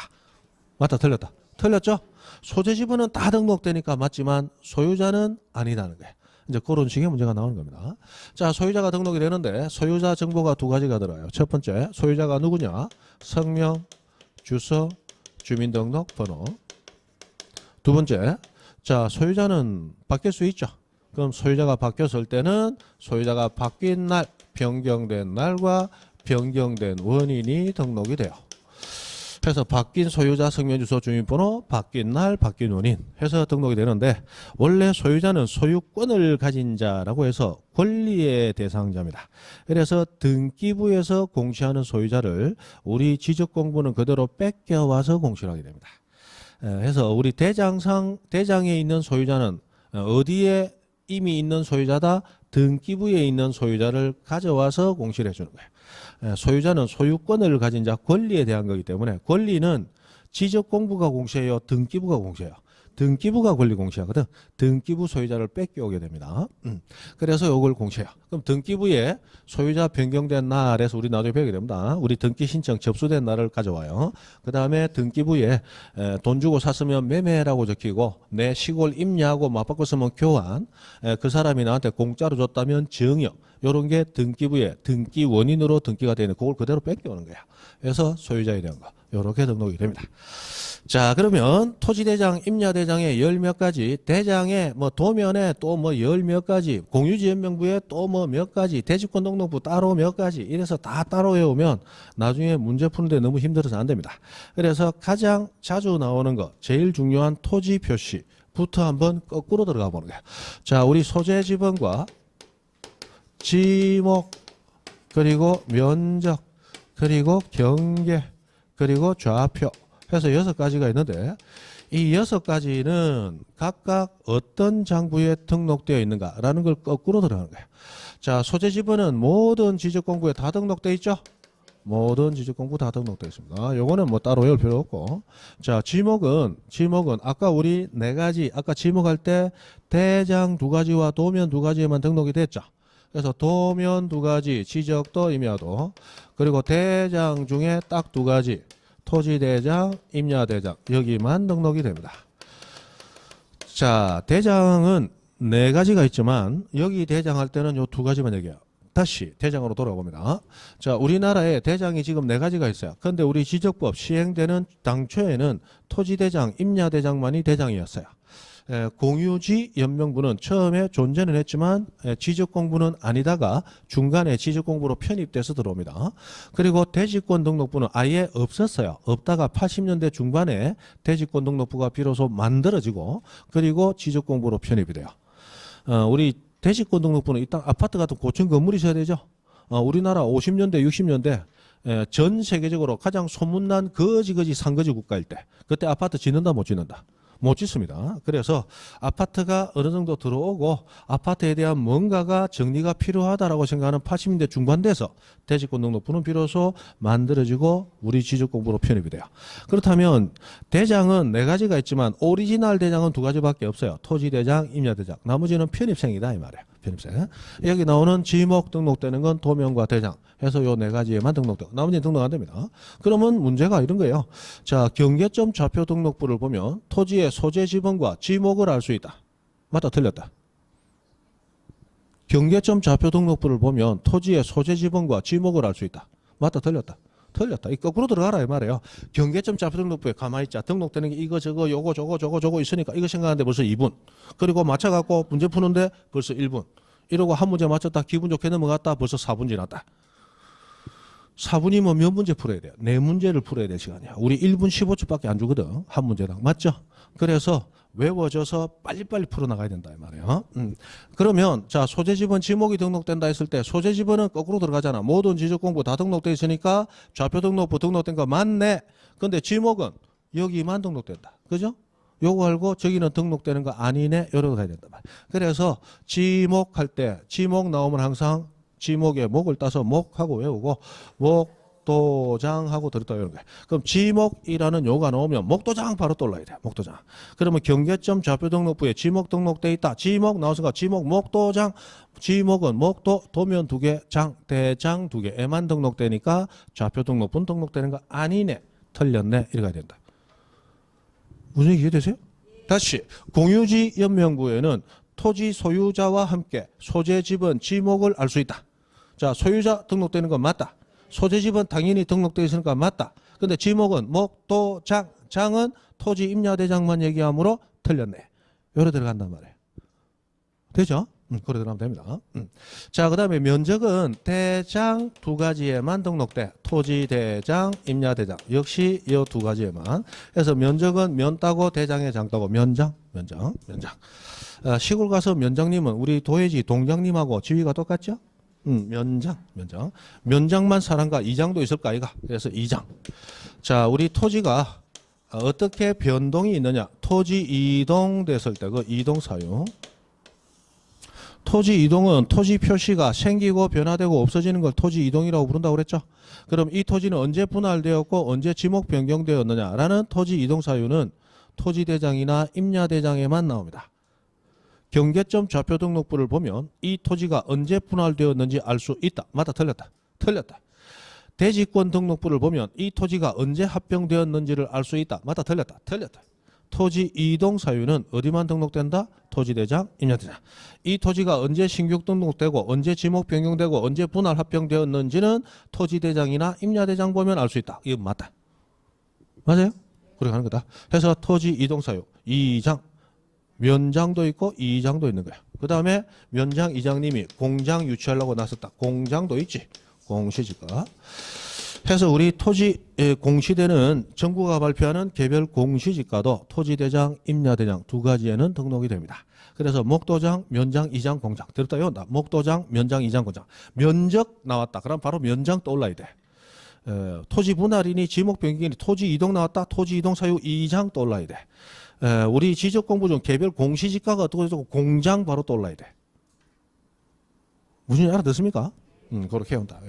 맞다, 틀렸다? 틀렸죠? 소재 지번은 다 등록되니까 맞지만 소유자는 아니다는 거예요. 이제 그런 식의 문제가 나오는 겁니다. 자, 소유자가 등록이 되는데 소유자 정보가 두 가지가 들어요. 첫 번째, 소유자가 누구냐? 성명, 주소, 주민등록번호. 두 번째, 자, 소유자는 바뀔 수 있죠. 그럼 소유자가 바뀌었을 때는 소유자가 바뀐 날, 변경된 날과 변경된 원인이 등록이 돼요. 그래서 바뀐 소유자 성명, 주소, 주민번호, 바뀐 날, 바뀐 원인 해서 등록이 되는데 원래 소유자는 소유권을 가진 자라고 해서 권리의 대상자입니다. 그래서 등기부에서 공시하는 소유자를 우리 지적공부는 그대로 뺏겨와서 공시를 하게 됩니다. 해서 우리 대장에 있는 소유자는 어디에 이미 있는 소유자다? 등기부에 있는 소유자를 가져와서 공시를 해주는 거예요. 소유자는 소유권을 가진 자, 권리에 대한 거기 때문에 권리는 지적공부가 공시해요, 등기부가 공시해요. 등기부가 권리 공시하거든. 등기부 소유자를 뺏겨오게 됩니다. 그래서 이걸 공시해요. 그럼 등기부에 소유자 변경된 날에서 우리 나중에 배우게 됩니다. 우리 등기 신청 접수된 날을 가져와요. 그 다음에 등기부에 돈 주고 샀으면 매매라고 적히고 내 시골 임야하고 맞바꿨으면 교환, 그 사람이 나한테 공짜로 줬다면 증여, 이런 게 등기부에 등기 원인으로 등기가 되는 그걸 그대로 뺏겨오는 거야. 그래서 소유자에 대한 거 이렇게 등록이 됩니다. 자, 그러면 토지대장, 임야대장에 열 몇 가지, 대장에 뭐 도면에 또 뭐 열 몇 가지, 공유지연명부에 또 뭐 몇 가지, 대지권 등록부 따로 몇 가지, 이래서 다 따로 외우면 나중에 문제 푸는데 너무 힘들어서 안 됩니다. 그래서 가장 자주 나오는 거, 제일 중요한 토지 표시부터 한번 거꾸로 들어가 보는 거예요. 자, 우리 소재 지번과 지목, 그리고 면적, 그리고 경계, 그리고 좌표 해서 6가지가 있는데 이 6가지는 각각 어떤 장부에 등록되어 있는가라는 걸 거꾸로 들어가는 거예요. 자, 소재 지번은 모든 지적공부에 다 등록되어 있죠? 모든 지적공부 다 등록되어 있습니다. 요거는 뭐 따로 외울 필요 없고. 자, 지목은 아까 우리 4가지, 아까 지목할 때 대장 2가지와 도면 2가지에만 등록이 됐죠? 그래서 도면 2가지, 지적도 임야도, 그리고 대장 중에 딱 2가지, 토지대장, 임야대장, 여기만 등록이 됩니다. 자, 대장은 4가지가 있지만 여기 대장할 때는 요 2가지만 얘기해요. 다시 대장으로 돌아옵니다. 자, 우리나라에 대장이 지금 4가지가 있어요. 그런데 우리 지적법 시행되는 당초에는 토지대장, 임야대장만이 대장이었어요. 공유지 연명부는 처음에 존재는 했지만 지적공부는 아니다가 중간에 지적공부로 편입돼서 들어옵니다. 그리고 대지권 등록부는 아예 없었어요. 없다가 80년대 중반에 대지권 등록부가 비로소 만들어지고 그리고 지적공부로 편입이 돼요. 우리 대지권 등록부는 일단 아파트 같은 고층 건물이 있어야 되죠. 우리나라 50년대 60년대 전 세계적으로 가장 소문난 거지 상거지 국가일 때 그때 아파트 짓는다 못 짓는다? 못 짓습니다. 그래서 아파트가 어느 정도 들어오고 아파트에 대한 뭔가가 정리가 필요하다라고 생각하는 80년대 중반 돼서 대지권 등록부는 비로소 만들어지고 우리 지적공부로 편입이 돼요. 그렇다면 대장은 4가지가 있지만 오리지널 대장은 2가지밖에 없어요. 토지대장, 임야대장. 나머지는 편입생이다 이 말이에요. 편입생. 여기 나오는 지목 등록되는 건 도면과 대장 해서 요 4가지에만 등록되고 나머지는 등록 안 됩니다. 그러면 문제가 이런 거예요. 자, 경계점 좌표 등록부를 보면 토지의 소재 지번과 지목을 알 수 있다. 맞다, 틀렸다. 경계점 좌표 등록부를 보면 토지의 소재 지번과 지목을 알 수 있다. 맞다, 틀렸다. 틀렸다. 이 거꾸로 들어가라 이 말이에요. 경계점 좌표 등록부에 가만히 있자. 등록되는 게 이거 저거 요거 저거 있으니까 이거 생각하는데 벌써 2분. 그리고 맞춰갖고 문제 푸는데 벌써 1분. 이러고 한 문제 맞췄다 기분 좋게 넘어갔다 벌써 4분 지났다. 4분이면 몇 문제 풀어야 돼요? 4문제를 풀어야 될 시간이야. 우리 1분 15초밖에 안 주거든. 한 문제당. 맞죠? 그래서 외워져서 빨리빨리 풀어나가야 된다 이 말이에요. 그러면 자 소재지번 지목이 등록된다 했을 때 소재지번은 거꾸로 들어가잖아. 모든 지적공부 다 등록돼 있으니까 좌표 등록부 등록된 거 맞네. 근데 지목은 여기만 등록된다. 그죠? 요거 알고 저기는 등록되는 거 아니네. 이러고 가야 된다. 그래서 지목할 때 지목 나오면 항상 지목에 목을 따서 목하고 외우고 목도장하고 들었다 이런 거야. 그럼 지목이라는 요가 나오면 목도장 바로 떠올라야 돼. 목도장. 그러면 경계점 좌표 등록부에 지목 등록돼 있다. 지목 나와서 지목 목도장. 지목은 목도 도면 2개 장 대장 2개에만 등록되니까 좌표 등록부는 등록되는 거 아니네. 틀렸네. 이렇게 해야 된다. 무슨 얘기 이해되세요? 다시 공유지 연명부에는 토지 소유자와 함께 소재지번 지목을 알 수 있다. 자, 소유자 등록되는 건 맞다. 소재지번 당연히 등록되어 있으니까 맞다. 근데 지목은 목도장, 장은 토지 임야대장만 얘기하므로 틀렸네. 요래 들어간단 말이에요. 되죠? 그래 들어가면 됩니다. 자, 그 다음에 면적은 대장 2가지에만 등록돼. 토지 대장, 임야 대장. 역시 이 2가지에만. 그래서 면적은 면 따고 대장에 장 따고 면장. 시골 가서 면장님은 우리 도예지 동장님하고 지위가 똑같죠? 면장만 사람과 2장도 있을까 아이가? 그래서 2장. 자, 우리 토지가 어떻게 변동이 있느냐? 토지 이동됐을 때 그 이동 사유. 토지 이동은 토지 표시가 생기고 변화되고 없어지는 걸 토지 이동이라고 부른다고 그랬죠. 그럼 이 토지는 언제 분할되었고 언제 지목 변경되었느냐라는 토지 이동 사유는 토지대장이나 임야대장에만 나옵니다. 경계점 좌표 등록부를 보면 이 토지가 언제 분할되었는지 알 수 있다. 맞다, 틀렸다. 대지권 등록부를 보면 이 토지가 언제 합병되었는지를 알 수 있다. 맞다, 틀렸다. 토지 이동 사유는 어디만 등록된다? 토지대장, 임야대장. 이 토지가 언제 신규 등록되고 언제 지목 변경되고 언제 분할 합병되었는지는 토지대장이나 임야대장 보면 알 수 있다. 이거 맞다. 맞아요? 그렇게 하는 거다. 그래서 토지 이동 사유 2장. 면장도 있고 2장도 있는 거야. 그 다음에 면장 2장님이 공장 유치하려고 나섰다. 공장도 있지. 공시지가. 해서 우리 토지 공시대는 정부가 발표하는 개별 공시지가도 토지대장, 임야대장 2가지에는 등록이 됩니다. 그래서 목도장, 면장, 2장, 공장. 들었다 외운다. 목도장, 면장, 2장, 공장. 면적 나왔다. 그럼 바로 면장 떠올라야 돼. 토지 분할이니 지목 변경이니 토지 이동 나왔다. 토지 이동 사유 2장 떠올라야 돼. 우리 지적 공부 중 개별 공시지가가 어떻게 되고 공장 바로 떠올라야 돼. 무슨 알아듣습니까? 그렇게 외운다.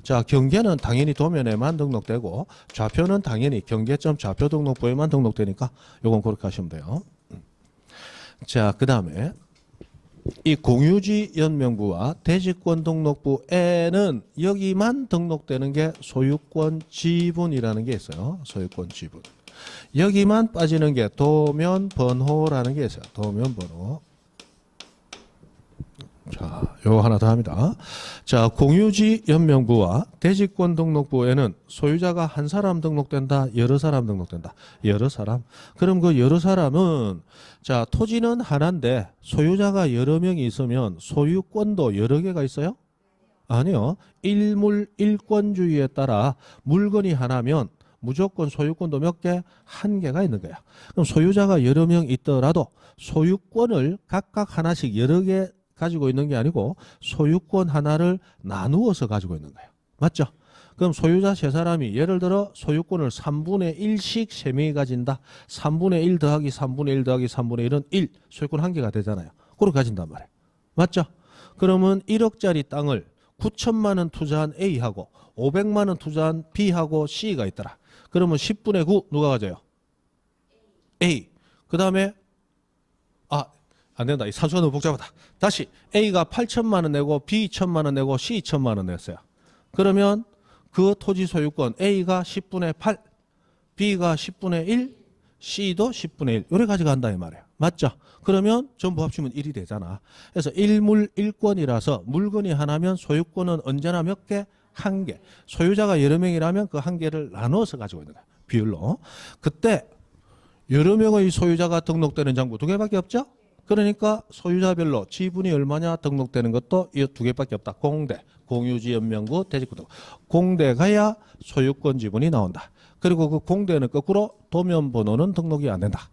자, 경계는 당연히 도면에만 등록되고 좌표는 당연히 경계점 좌표 등록부에만 등록되니까 요건 그렇게 하시면 돼요. 자, 그 다음에 이 공유지 연명부와 대지권 등록부에는 여기만 등록되는 게 소유권 지분이라는 게 있어요. 소유권 지분. 여기만 빠지는 게 도면 번호라는 게 있어요. 도면 번호. 자, 요거 하나 더 합니다. 자, 공유지 연명부와 대지권 등록부에는 소유자가 한 사람 등록된다, 여러 사람 등록된다. 여러 사람. 그럼 그 여러 사람은 자, 토지는 하나인데 소유자가 여러 명이 있으면 소유권도 여러 개가 있어요? 아니요. 일물 일권주의에 따라 물건이 하나면 무조건 소유권도 몇 개? 한 개가 있는 거야. 그럼 소유자가 여러 명 있더라도 소유권을 각각 하나씩 여러 개 가지고 있는 게 아니고 소유권 하나를 나누어서 가지고 있는 거예요. 맞죠? 그럼 소유자 세 사람이 예를 들어 소유권을 3분의 1씩 세 명이 가진다. 3분의 1 더하기 3분의 1 더하기 3분의 1은 1. 소유권 한 개가 되잖아요. 그걸 가진단 말이에요. 맞죠? 그러면 1억짜리 땅을 9천만 원 투자한 A하고 500만 원 투자한 B하고 C가 있더라. 그러면 10분의 9 누가 가져요? A. 그 다음에 안 된다. 이 산수가 너무 복잡하다. 다시 A가 8천만 원 내고 B 1천만 원 내고 C 2천만 원 냈어요. 그러면 그 토지 소유권 A가 10분의 8, B가 10분의 1, C도 10분의 1. 요래 가져간다 이 말이에요. 맞죠? 그러면 전부 합치면 1이 되잖아. 그래서 일물 일권이라서 물건이 하나면 소유권은 언제나 몇 개? 한 개. 소유자가 여러 명이라면 그 한 개를 나눠서 가지고 있는 거야. 비율로. 그때 여러 명의 소유자가 등록되는 장부 2개밖에 없죠? 그러니까 소유자별로 지분이 얼마냐 등록되는 것도 이 두 개밖에 없다. 공대, 공유지연명부, 대지권. 공대 가야 소유권 지분이 나온다. 그리고 그 공대는 거꾸로 도면번호는 등록이 안 된다.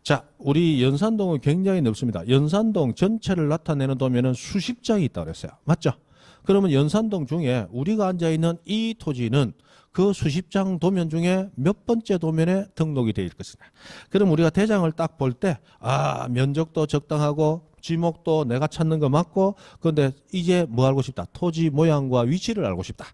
자, 우리 연산동은 굉장히 넓습니다. 연산동 전체를 나타내는 도면은 수십 장이 있다고 그랬어요. 맞죠? 그러면 연산동 중에 우리가 앉아있는 이 토지는 그 수십 장 도면 중에 몇 번째 도면에 등록이 되어 있을 것이냐. 그럼 우리가 대장을 딱 볼 때, 면적도 적당하고, 지목도 내가 찾는 거 맞고, 그런데 이제 뭐 알고 싶다? 토지 모양과 위치를 알고 싶다.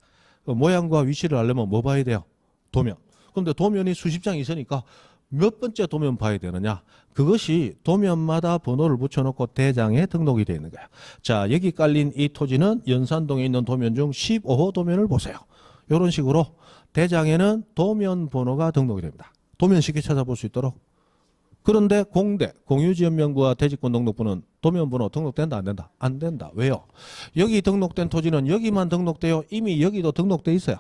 그 모양과 위치를 알려면 뭐 봐야 돼요? 도면. 그런데 도면이 수십 장이 있으니까 몇 번째 도면 봐야 되느냐? 그것이 도면마다 번호를 붙여놓고 대장에 등록이 되어 있는 거야. 자, 여기 깔린 이 토지는 연산동에 있는 도면 중 15호 도면을 보세요. 이런 식으로 대장에는 도면 번호가 등록이 됩니다. 도면 쉽게 찾아볼 수 있도록. 그런데 공대, 공유지연명부와 대지권 등록부는 도면 번호 등록된다 안 된다? 안 된다. 왜요? 여기 등록된 토지는 여기만 등록돼요. 이미 여기도 등록돼 있어요.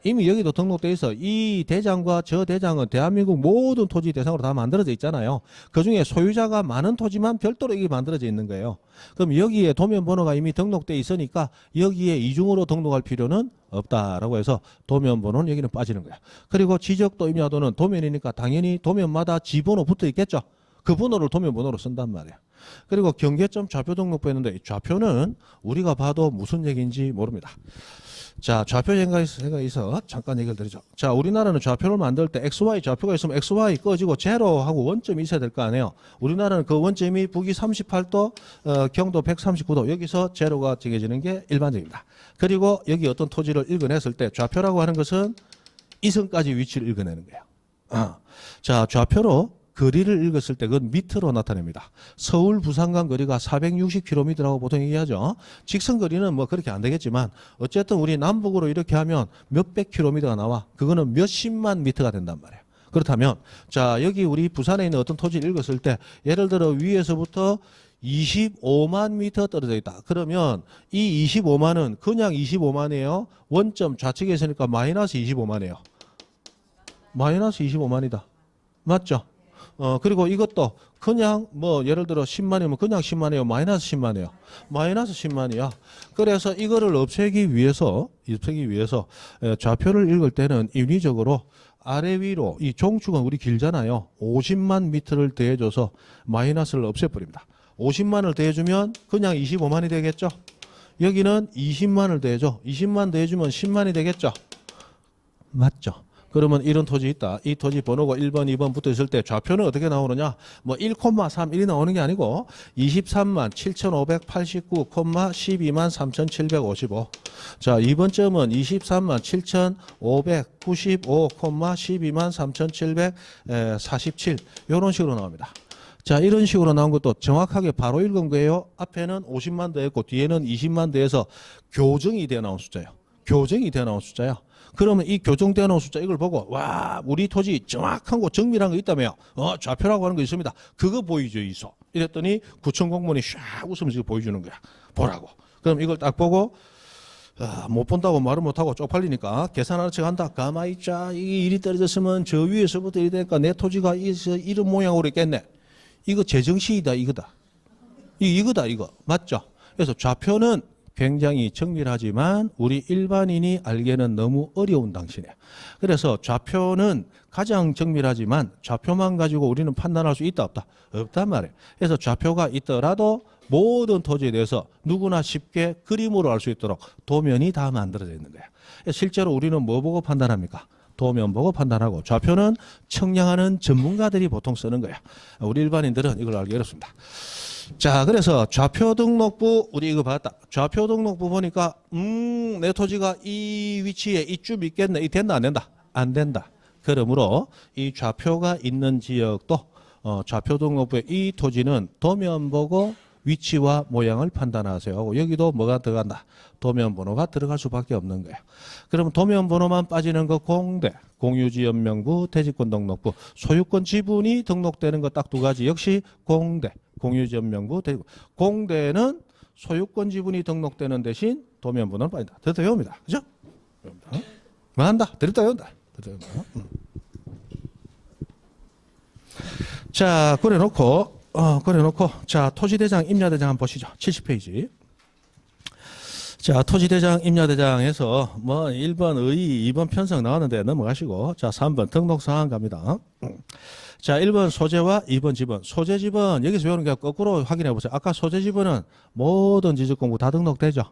이미 여기도 등록돼 있어. 이 대장과 저 대장은 대한민국 모든 토지 대상으로 다 만들어져 있잖아요. 그중에 소유자가 많은 토지만 별도로 이게 만들어져 있는 거예요. 그럼 여기에 도면 번호가 이미 등록돼 있으니까 여기에 이중으로 등록할 필요는 없다라고 해서 도면 번호는 여기는 빠지는 거야. 그리고 지적도 임야도는 도면이니까 당연히 도면마다 지번호 붙어 있겠죠. 그 번호를 도면 번호로 쓴단 말이야. 그리고 경계점 좌표 등록부 했는데 이 좌표는 우리가 봐도 무슨 얘기인지 모릅니다. 자, 좌표 생각이 있어 잠깐 얘기를 드리죠. 자, 우리나라는 좌표를 만들 때 XY 좌표가 있으면 XY 꺼지고 제로하고 원점이 있어야 될 거 아니에요. 우리나라는 그 원점이 북위 38도, 경도 139도 여기서 제로가 정해지는 게 일반적입니다. 그리고 여기 어떤 토지를 읽어냈을 때 좌표라고 하는 것은 이선까지 위치를 읽어내는 거예요. 자, 좌표로 거리를 읽었을 때 그건 미터로 나타냅니다. 서울 부산 간 거리가 460km라고 보통 얘기하죠. 직선 거리는 뭐 그렇게 안 되겠지만 어쨌든 우리 남북으로 이렇게 하면 몇백 킬로미터가 나와. 그거는 몇십만 미터가 된단 말이에요. 그렇다면 자, 여기 우리 부산에 있는 어떤 토지를 읽었을 때 예를 들어 위에서부터 25만 미터 떨어져 있다. 그러면 이 25만은 그냥 25만이에요. 원점 좌측에 있으니까 마이너스 25만이에요. 마이너스 25만이다. 맞죠? 그리고 이것도 그냥 뭐 예를 들어 10만이면 그냥 10만이에요. 마이너스 10만이에요. 마이너스 10만이야. 그래서 이거를 없애기 위해서 좌표를 읽을 때는 인위적으로 아래 위로 이 종축은 우리 길잖아요. 50만 미터를 더해줘서 마이너스를 없애버립니다. 50만을 더해주면 그냥 25만이 되겠죠. 여기는 20만을 더해줘. 20만 더해주면 10만이 되겠죠. 맞죠? 그러면 이런 토지 있다. 이 토지 번호가 1번, 2번 붙어 있을 때 좌표는 어떻게 나오느냐? 뭐 1,31이 나오는 게 아니고 23만 7,589, 12만 3,755. 자, 2번 점은 23만 7,595, 12만 3,747. 이런 식으로 나옵니다. 자, 이런 식으로 나온 것도 정확하게 바로 읽은 거예요. 앞에는 50만 더했고 뒤에는 20만 더해서 교정이 되어 나온 숫자예요. 교정이 되어 나온 숫자야. 그러면 이 교정되어 나온 숫자 이걸 보고 와, 우리 토지 정확한 거 정밀한 거 있다며. 좌표라고 하는 거 있습니다. 그거 보이죠, 이소. 이랬더니 구청 공무원이 샥 웃으면서 보여주는 거야. 보라고. 그럼 이걸 딱 보고 못 본다고 말을 못하고 쪽팔리니까 계산하는 척 한다. 가만히 있자. 이게 일이 떨어졌으면 저 위에서부터 이리 되니까 내 토지가 이런 모양으로 있겠네. 이거 제정신이다 이거다. 이거다 이거. 맞죠? 그래서 좌표는 굉장히 정밀하지만 우리 일반인이 알기에는 너무 어려운 당신이에요. 그래서 좌표는 가장 정밀하지만 좌표만 가지고 우리는 판단할 수 있다 없다? 없단 말이에요. 그래서 좌표가 있더라도 모든 토지에 대해서 누구나 쉽게 그림으로 알 수 있도록 도면이 다 만들어져 있는 거예요. 실제로 우리는 뭐 보고 판단합니까? 도면 보고 판단하고 좌표는 청량하는 전문가들이 보통 쓰는 거예요. 우리 일반인들은 이걸 알기 어렵습니다. 자, 그래서 좌표 등록부 우리 이거 봤다. 좌표 등록부 보니까 내 토지가 이 위치에 이쯤 있겠네. 이 된다 안 된다? 안 된다. 그러므로 이 좌표가 있는 지역도 좌표 등록부에 이 토지는 도면 보고 위치와 모양을 판단하세요 하고 여기도 뭐가 들어간다? 도면 번호가 들어갈 수밖에 없는 거예요. 그러면 도면 번호만 빠지는 거 공대, 공유지연명부, 대지권 등록부, 소유권 지분이 등록되는 거 딱 두 가지. 역시 공대, 공유지연명부, 대지권. 공대는 소유권 지분이 등록되는 대신 도면 번호는 빠진다. 들었다 외웁니다. 그죠? 뭐 한다? 들었다 외운다. 자, 그래 놓고 그래놓고 자 토지대장 임야대장 한번 보시죠. 70페이지. 자 토지대장 임야대장에서 뭐 1번 의의 2번 편성 나왔는데 넘어가시고 자 3번 등록사항 갑니다. 자 1번 소재와 2번 지번. 소재 지번 여기서 외우는 게 거꾸로 확인해 보세요. 아까 소재 지번은 모든 지적공부 다 등록되죠.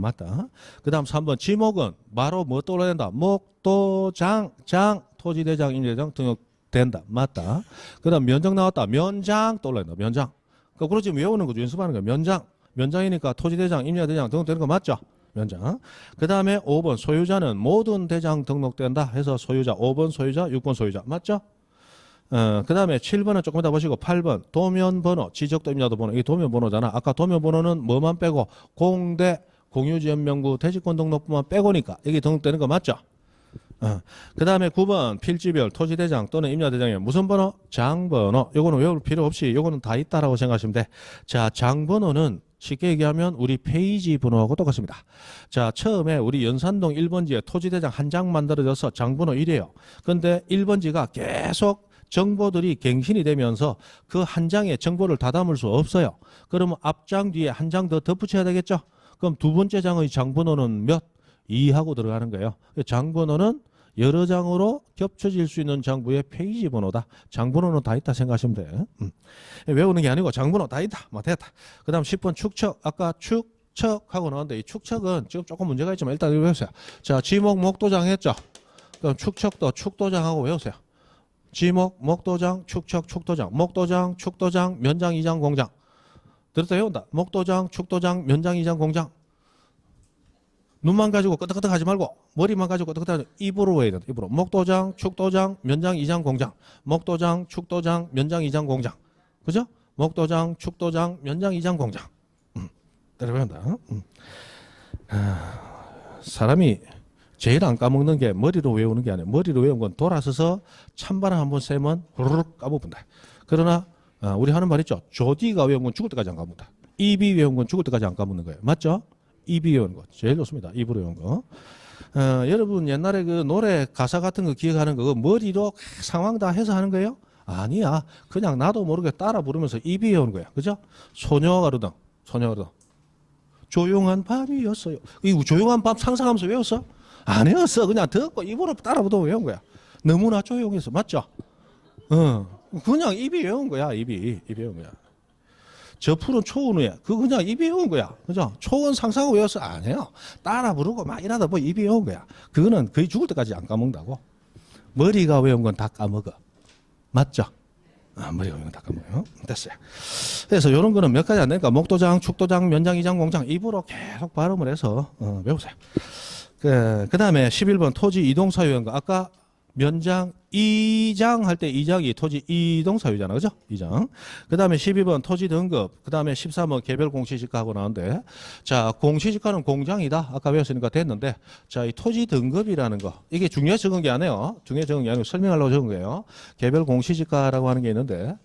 맞다. 그 다음 3번 지목은 바로 뭐 떠올라야 된다. 목도장 장 토지대장 임야대장 등록된다. 맞다. 그 다음 면적 나왔다. 면장 떠올라야 된다. 면장. 거꾸로 지금 외우는 거죠. 연습하는 거야. 면장. 면장이니까 토지대장, 임야대장 등록되는 거 맞죠? 면장. 그 다음에 5번 소유자는 모든 대장 등록된다 해서 소유자, 5번 소유자, 6번 소유자. 맞죠? 그 다음에 7번은 조금 이따 보시고 8번 도면번호, 지적도 임야도 번호. 이게 도면번호잖아. 아까 도면번호는 뭐만 빼고 공대, 공유지연명부, 대지권 등록부만 빼고니까 이게 등록되는 거 맞죠? 그 다음에 9번 필지별 토지대장 또는 임야대장에 무슨 번호? 장번호. 요거는 외울 필요 없이 요거는 다 있다라고 생각하시면 돼. 자, 장번호는 쉽게 얘기하면 우리 페이지 번호하고 똑같습니다. 자, 처음에 우리 연산동 1번지에 토지대장 한 장 만들어져서 장번호 1이에요. 근데 1번지가 계속 정보들이 갱신이 되면서 그 한 장에 정보를 다 담을 수 없어요. 그러면 앞장 뒤에 한 장 더 덧붙여야 되겠죠? 그럼 두 번째 장의 장번호는 몇? 2하고 들어가는 거예요. 장번호는 여러 장으로 겹쳐질 수 있는 장부의 페이지 번호다. 장번호는 다 있다 생각하시면 돼. 외우는 게 아니고 장번호 다 있다. 뭐 됐다. 그 다음 10번 축척. 아까 축척하고 나왔는데 이 축척은 지금 조금 문제가 있지만 일단 외우세요. 자, 지목 목도장 했죠. 그럼 축척도 축도장하고 외우세요. 지목 목도장 축척 축도장 목도장 축도장 면장 이장 공장. 들었다 외운다. 목도장 축도장 면장 이장 공장. 눈만 가지고 끄덕끄덕 하지 말고 머리만 가지고 끄덕끄덕 입으로 해야 된다. 입으로. 목도장, 축도장, 면장, 이장, 공장. 목도장, 축도장, 면장, 이장, 공장. 그죠? 목도장, 축도장, 면장, 이장, 공장. 때려배운다. 사람이 제일 안 까먹는 게 머리로 외우는 게 아니에요. 머리로 외운 건 돌아서서 찬바람 한번 쐬면 후루룩 까먹는다. 그러나 우리 하는 말 있죠. 조디가 외운 건 죽을 때까지 안 까먹는다. 입이 외운 건 죽을 때까지 안 까먹는 거예요. 맞죠? 입이 외운 거 제일 좋습니다. 입으로 외운 거. 여러분 옛날에 그 노래 가사 같은 거 기억하는 거 머리로 상황 다 해서 하는 거예요? 아니야. 그냥 나도 모르게 따라 부르면서 입이 외우는 거야. 그죠? 소녀가 그러던 조용한 밤이었어요. 이 조용한 밤 상상하면서 외웠어? 안 외웠어. 그냥 듣고 입으로 따라 부르고 외운 거야. 너무나 조용해서. 맞죠? 그냥 입이 외운 거야. 입이 외운 거야. 저 푸른 초원에 그거 그냥 입이 외운 거야. 그죠? 초원 상상하고 외워서 안 해요. 따라 부르고 막 이러다 뭐 입이 외운 거야. 그거는 거의 죽을 때까지 안 까먹는다고. 머리가 외운 건 다 까먹어. 맞죠? 머리가 외운 건 다 까먹어요. 됐어요. 그래서 이런 거는 몇 가지 안 되니까 목도장, 축도장, 면장, 이장, 공장 입으로 계속 발음을 해서 외우세요. 그 다음에 11번 토지 이동사유인 거. 아까 면장 이장 할 때 이장이 토지 이동사유잖아. 그죠? 이장. 그 다음에 12번 토지 등급. 그 다음에 13번 개별 공시지가 하고 나오는데 자, 공시지가는 공장이다. 아까 배웠으니까 됐는데 자, 이 토지 등급이라는 거. 이게 중요해서 적은 게 아니에요. 중요해서 적은 게 아니고 설명하려고 적은 거예요. 개별 공시지가라고 하는 게 있는데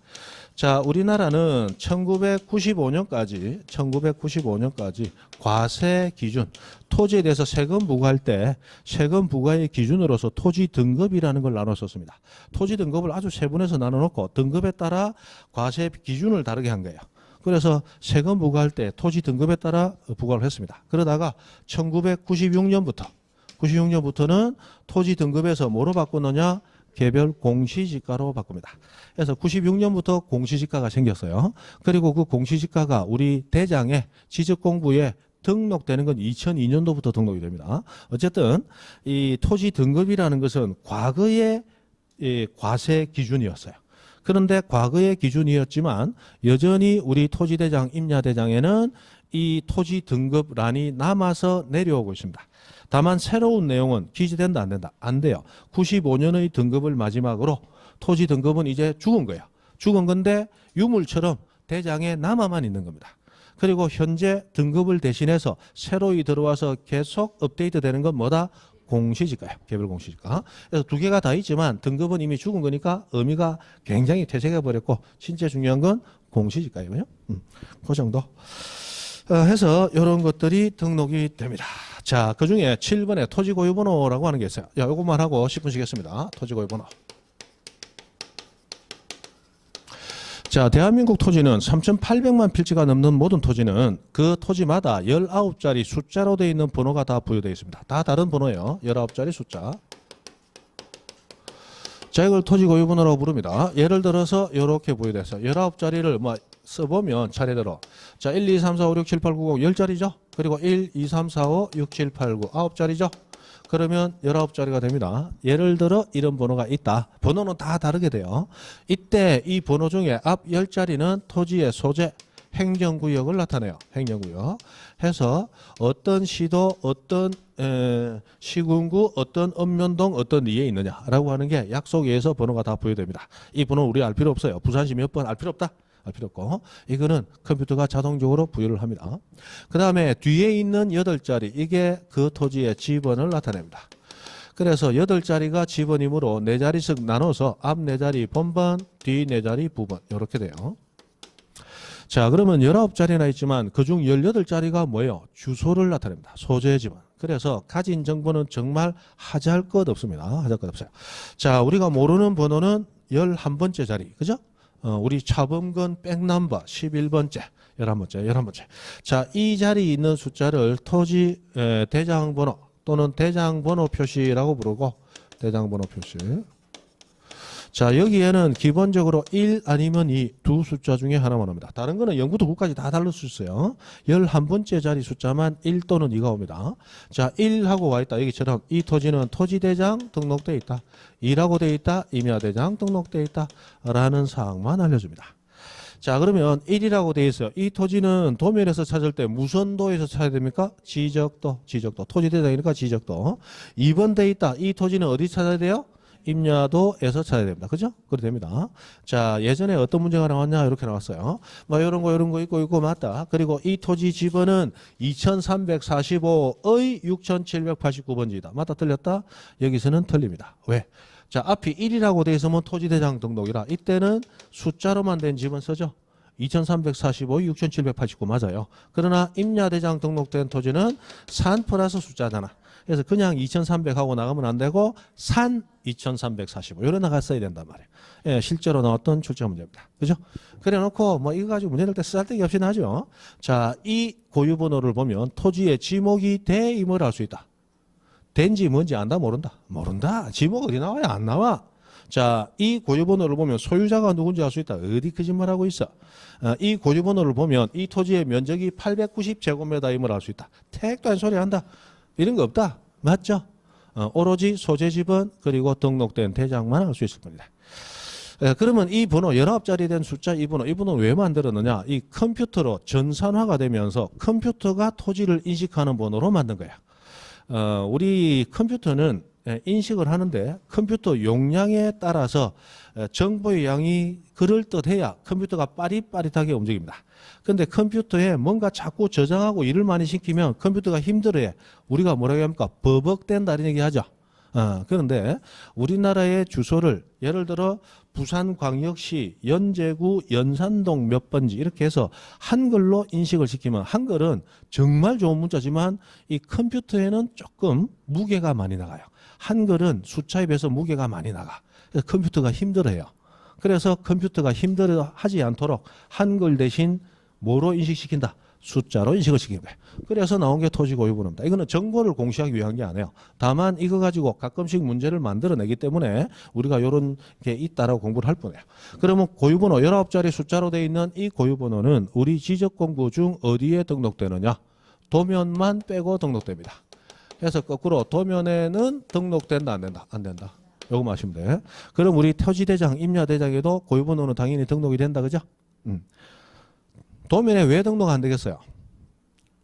자, 우리나라는 1995년까지 과세 기준, 토지에 대해서 세금 부과할 때 세금 부과의 기준으로서 토지 등급이라는 걸 나눴었습니다. 토지 등급을 아주 세분해서 나눠놓고 등급에 따라 과세 기준을 다르게 한 거예요. 그래서 세금 부과할 때 토지 등급에 따라 부과를 했습니다. 그러다가 1996년부터는 토지 등급에서 뭐로 바꾸느냐? 개별 공시지가로 바꿉니다. 그래서 96년부터 공시지가가 생겼어요. 그리고 그 공시지가가 우리 대장에 지적공부에 등록되는 건 2002년도부터 등록이 됩니다. 어쨌든 이 토지 등급이라는 것은 과거의 과세 기준이었어요. 그런데 과거의 기준이었지만 여전히 우리 토지대장, 임야대장에는 이 토지 등급란이 남아서 내려오고 있습니다. 다만 새로운 내용은 기재된다 안 된다? 안 돼요. 95년의 등급을 마지막으로 토지 등급은 이제 죽은 거예요. 죽은 건데 유물처럼 대장에 남아만 있는 겁니다. 그리고 현재 등급을 대신해서 새로이 들어와서 계속 업데이트 되는 건 뭐다? 공시지가예요. 개별 공시지가. 그래서 두 개가 다 있지만 등급은 이미 죽은 거니까 의미가 굉장히 퇴색해 버렸고 진짜 중요한 건 공시지가예요. 그 정도. 해서 이런 것들이 등록이 됩니다. 자, 그 중에 7번에 토지고유번호라고 하는 게 있어요. 야, 요것만 하고 10분 쉬겠습니다. 토지고유번호. 자, 대한민국 토지는 3,800만 필지가 넘는 모든 토지는 그 토지마다 19자리 숫자로 되어 있는 번호가 다 부여되어 있습니다. 다 다른 번호예요. 19자리 숫자. 자, 이걸 토지 고유 번호라고 부릅니다. 예를 들어서 이렇게 부여돼서 19자리를 뭐 써보면 차례대로 자, 1, 2, 3, 4, 5, 6, 7, 8, 9, 10 10자리죠. 그리고 1, 2, 3, 4, 5, 6, 7, 8, 9 9자리죠. 그러면 19자리가 됩니다. 예를 들어 이런 번호가 있다. 번호는 다 다르게 돼요. 이때 이 번호 중에 앞 10자리는 토지의 소재, 행정구역을 나타내요. 행정구역. 해서 어떤 시도, 어떤 시군구, 어떤 읍면동, 어떤 리에 있느냐라고 하는 게 약속에 의해서 번호가 다 부여됩니다. 이 번호 우리 알 필요 없어요. 부산시 몇 번 알 필요 없다. 알 필요 없고 이거는 컴퓨터가 자동적으로 부여를 합니다. 그 다음에 뒤에 있는 8자리 이게 그 토지의 지번을 나타냅니다. 그래서 8자리가 지번이므로 4자리씩 나눠서 앞 4자리 본번, 뒤 4자리 부번 이렇게 돼요. 자, 그러면 19자리나 있지만 그중 18자리가 뭐예요? 주소를 나타냅니다. 소재 지번. 그래서 가진 정보는 정말 하잘 것 없습니다. 하잘 것 없어요. 자, 우리가 모르는 번호는 11번째 자리. 그죠? 우리 차범근 백넘버 11번째, 11번째. 자, 이 자리에 있는 숫자를 토지 대장번호 또는 대장번호 표시라고 부르고 대장번호 표시. 자, 여기에는 기본적으로 1 아니면 2 두 숫자 중에 하나만 옵니다. 다른 거는 0부터 9까지 다 다를 수 있어요. 11번째 자리 숫자만 1 또는 2가 옵니다. 자, 1하고 와 있다. 여기처럼 이 토지는 토지대장 등록되어 있다. 2라고 되어 있다. 임야대장 등록되어 있다. 라는 사항만 알려줍니다. 자, 그러면 1이라고 되어 있어요. 이 토지는 도면에서 찾을 때 무슨 도에서 찾아야 됩니까? 지적도. 토지대장이니까 지적도. 2번 되어 있다. 이 토지는 어디 찾아야 돼요? 임야도에서 찾아야 됩니다. 그죠? 그래 됩니다. 자, 예전에 어떤 문제가 나왔냐? 이렇게 나왔어요. 뭐, 이런 거 있고, 맞다. 그리고 이 토지 지번은 2345의 6789번지이다. 맞다, 틀렸다? 여기서는 틀립니다. 왜? 자, 앞이 1이라고 돼 있으면 토지대장 등록이라. 이때는 숫자로만 된 지번 쓰죠? 2345, 6789 맞아요. 그러나 임야대장 등록된 토지는 산 플러스 숫자잖아. 그래서 그냥 2300하고 나가면 안 되고 산 2345 이런 나갔어야 된단 말이에요. 예, 실제로 나왔던 출제 문제입니다. 그죠? 그래 놓고 뭐 이거 가지고 문제 낼 때 쓸데기 없이 나죠. 자, 이 고유 번호를 보면 토지의 지목이 대임을 알 수 있다. 된지 뭔지 안다 모른다. 모른다. 지목 어디 나와요? 안 나와. 자, 이 고유번호를 보면 소유자가 누군지 알 수 있다. 어디 거짓말하고 있어. 이 고유번호를 보면 이 토지의 면적이 890제곱미터임을 알 수 있다. 택도 안 소리 한다. 이런 거 없다. 맞죠? 오로지 소재 지번 그리고 등록된 대장만 알 수 있을 겁니다. 그러면 이 번호 19자리 된 숫자 이 번호 왜 만들었느냐? 이 컴퓨터로 전산화가 되면서 컴퓨터가 토지를 인식하는 번호로 만든 거야. 우리 컴퓨터는 인식을 하는데 컴퓨터 용량에 따라서 정보의 양이 그럴듯해야 컴퓨터가 빠릿빠릿하게 움직입니다. 그런데 컴퓨터에 뭔가 자꾸 저장하고 일을 많이 시키면 컴퓨터가 힘들어해. 우리가 뭐라고 합니까? 버벅댄다 이런 얘기 하죠. 그런데 우리나라의 주소를 예를 들어 부산광역시 연제구 연산동 몇 번지 이렇게 해서 한글로 인식을 시키면 한글은 정말 좋은 문자지만 이 컴퓨터에는 조금 무게가 많이 나가요. 한글은 숫자에 비해서 무게가 많이 나가. 그래서 컴퓨터가 힘들어요. 그래서 컴퓨터가 힘들어하지 않도록 한글 대신 뭐로 인식시킨다? 숫자로 인식을 시키는 거예요. 그래서 나온 게 토지 고유 번호입니다. 이거는 정보를 공시하기 위한 게 아니에요. 다만 이거 가지고 가끔씩 문제를 만들어내기 때문에 우리가 이런 게 있다라고 공부를 할 뿐이에요. 그러면 고유 번호 19자리 숫자로 되어 있는 이 고유 번호는 우리 지적공부 중 어디에 등록되느냐? 도면만 빼고 등록됩니다. 그래서 거꾸로 도면에는 등록된다 안 된다? 안 된다. 요거 아시면 돼. 그럼 우리 토지대장, 임야대장에도 고유 번호는 당연히 등록이 된다. 그죠? 도면에 왜 등록 안 되겠어요?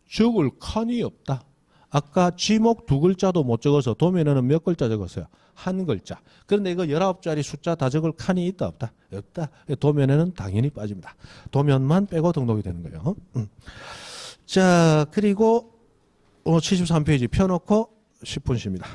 적을 칸이 없다. 아까 지목 2글자도 못 적어서 도면에는 몇 글자 적었어요? 1글자. 그런데 이거 19자리 숫자 다 적을 칸이 있다 없다? 없다. 도면에는 당연히 빠집니다. 도면만 빼고 등록이 되는 거예요. 자, 그리고 73페이지 펴놓고 10분 쉽니다.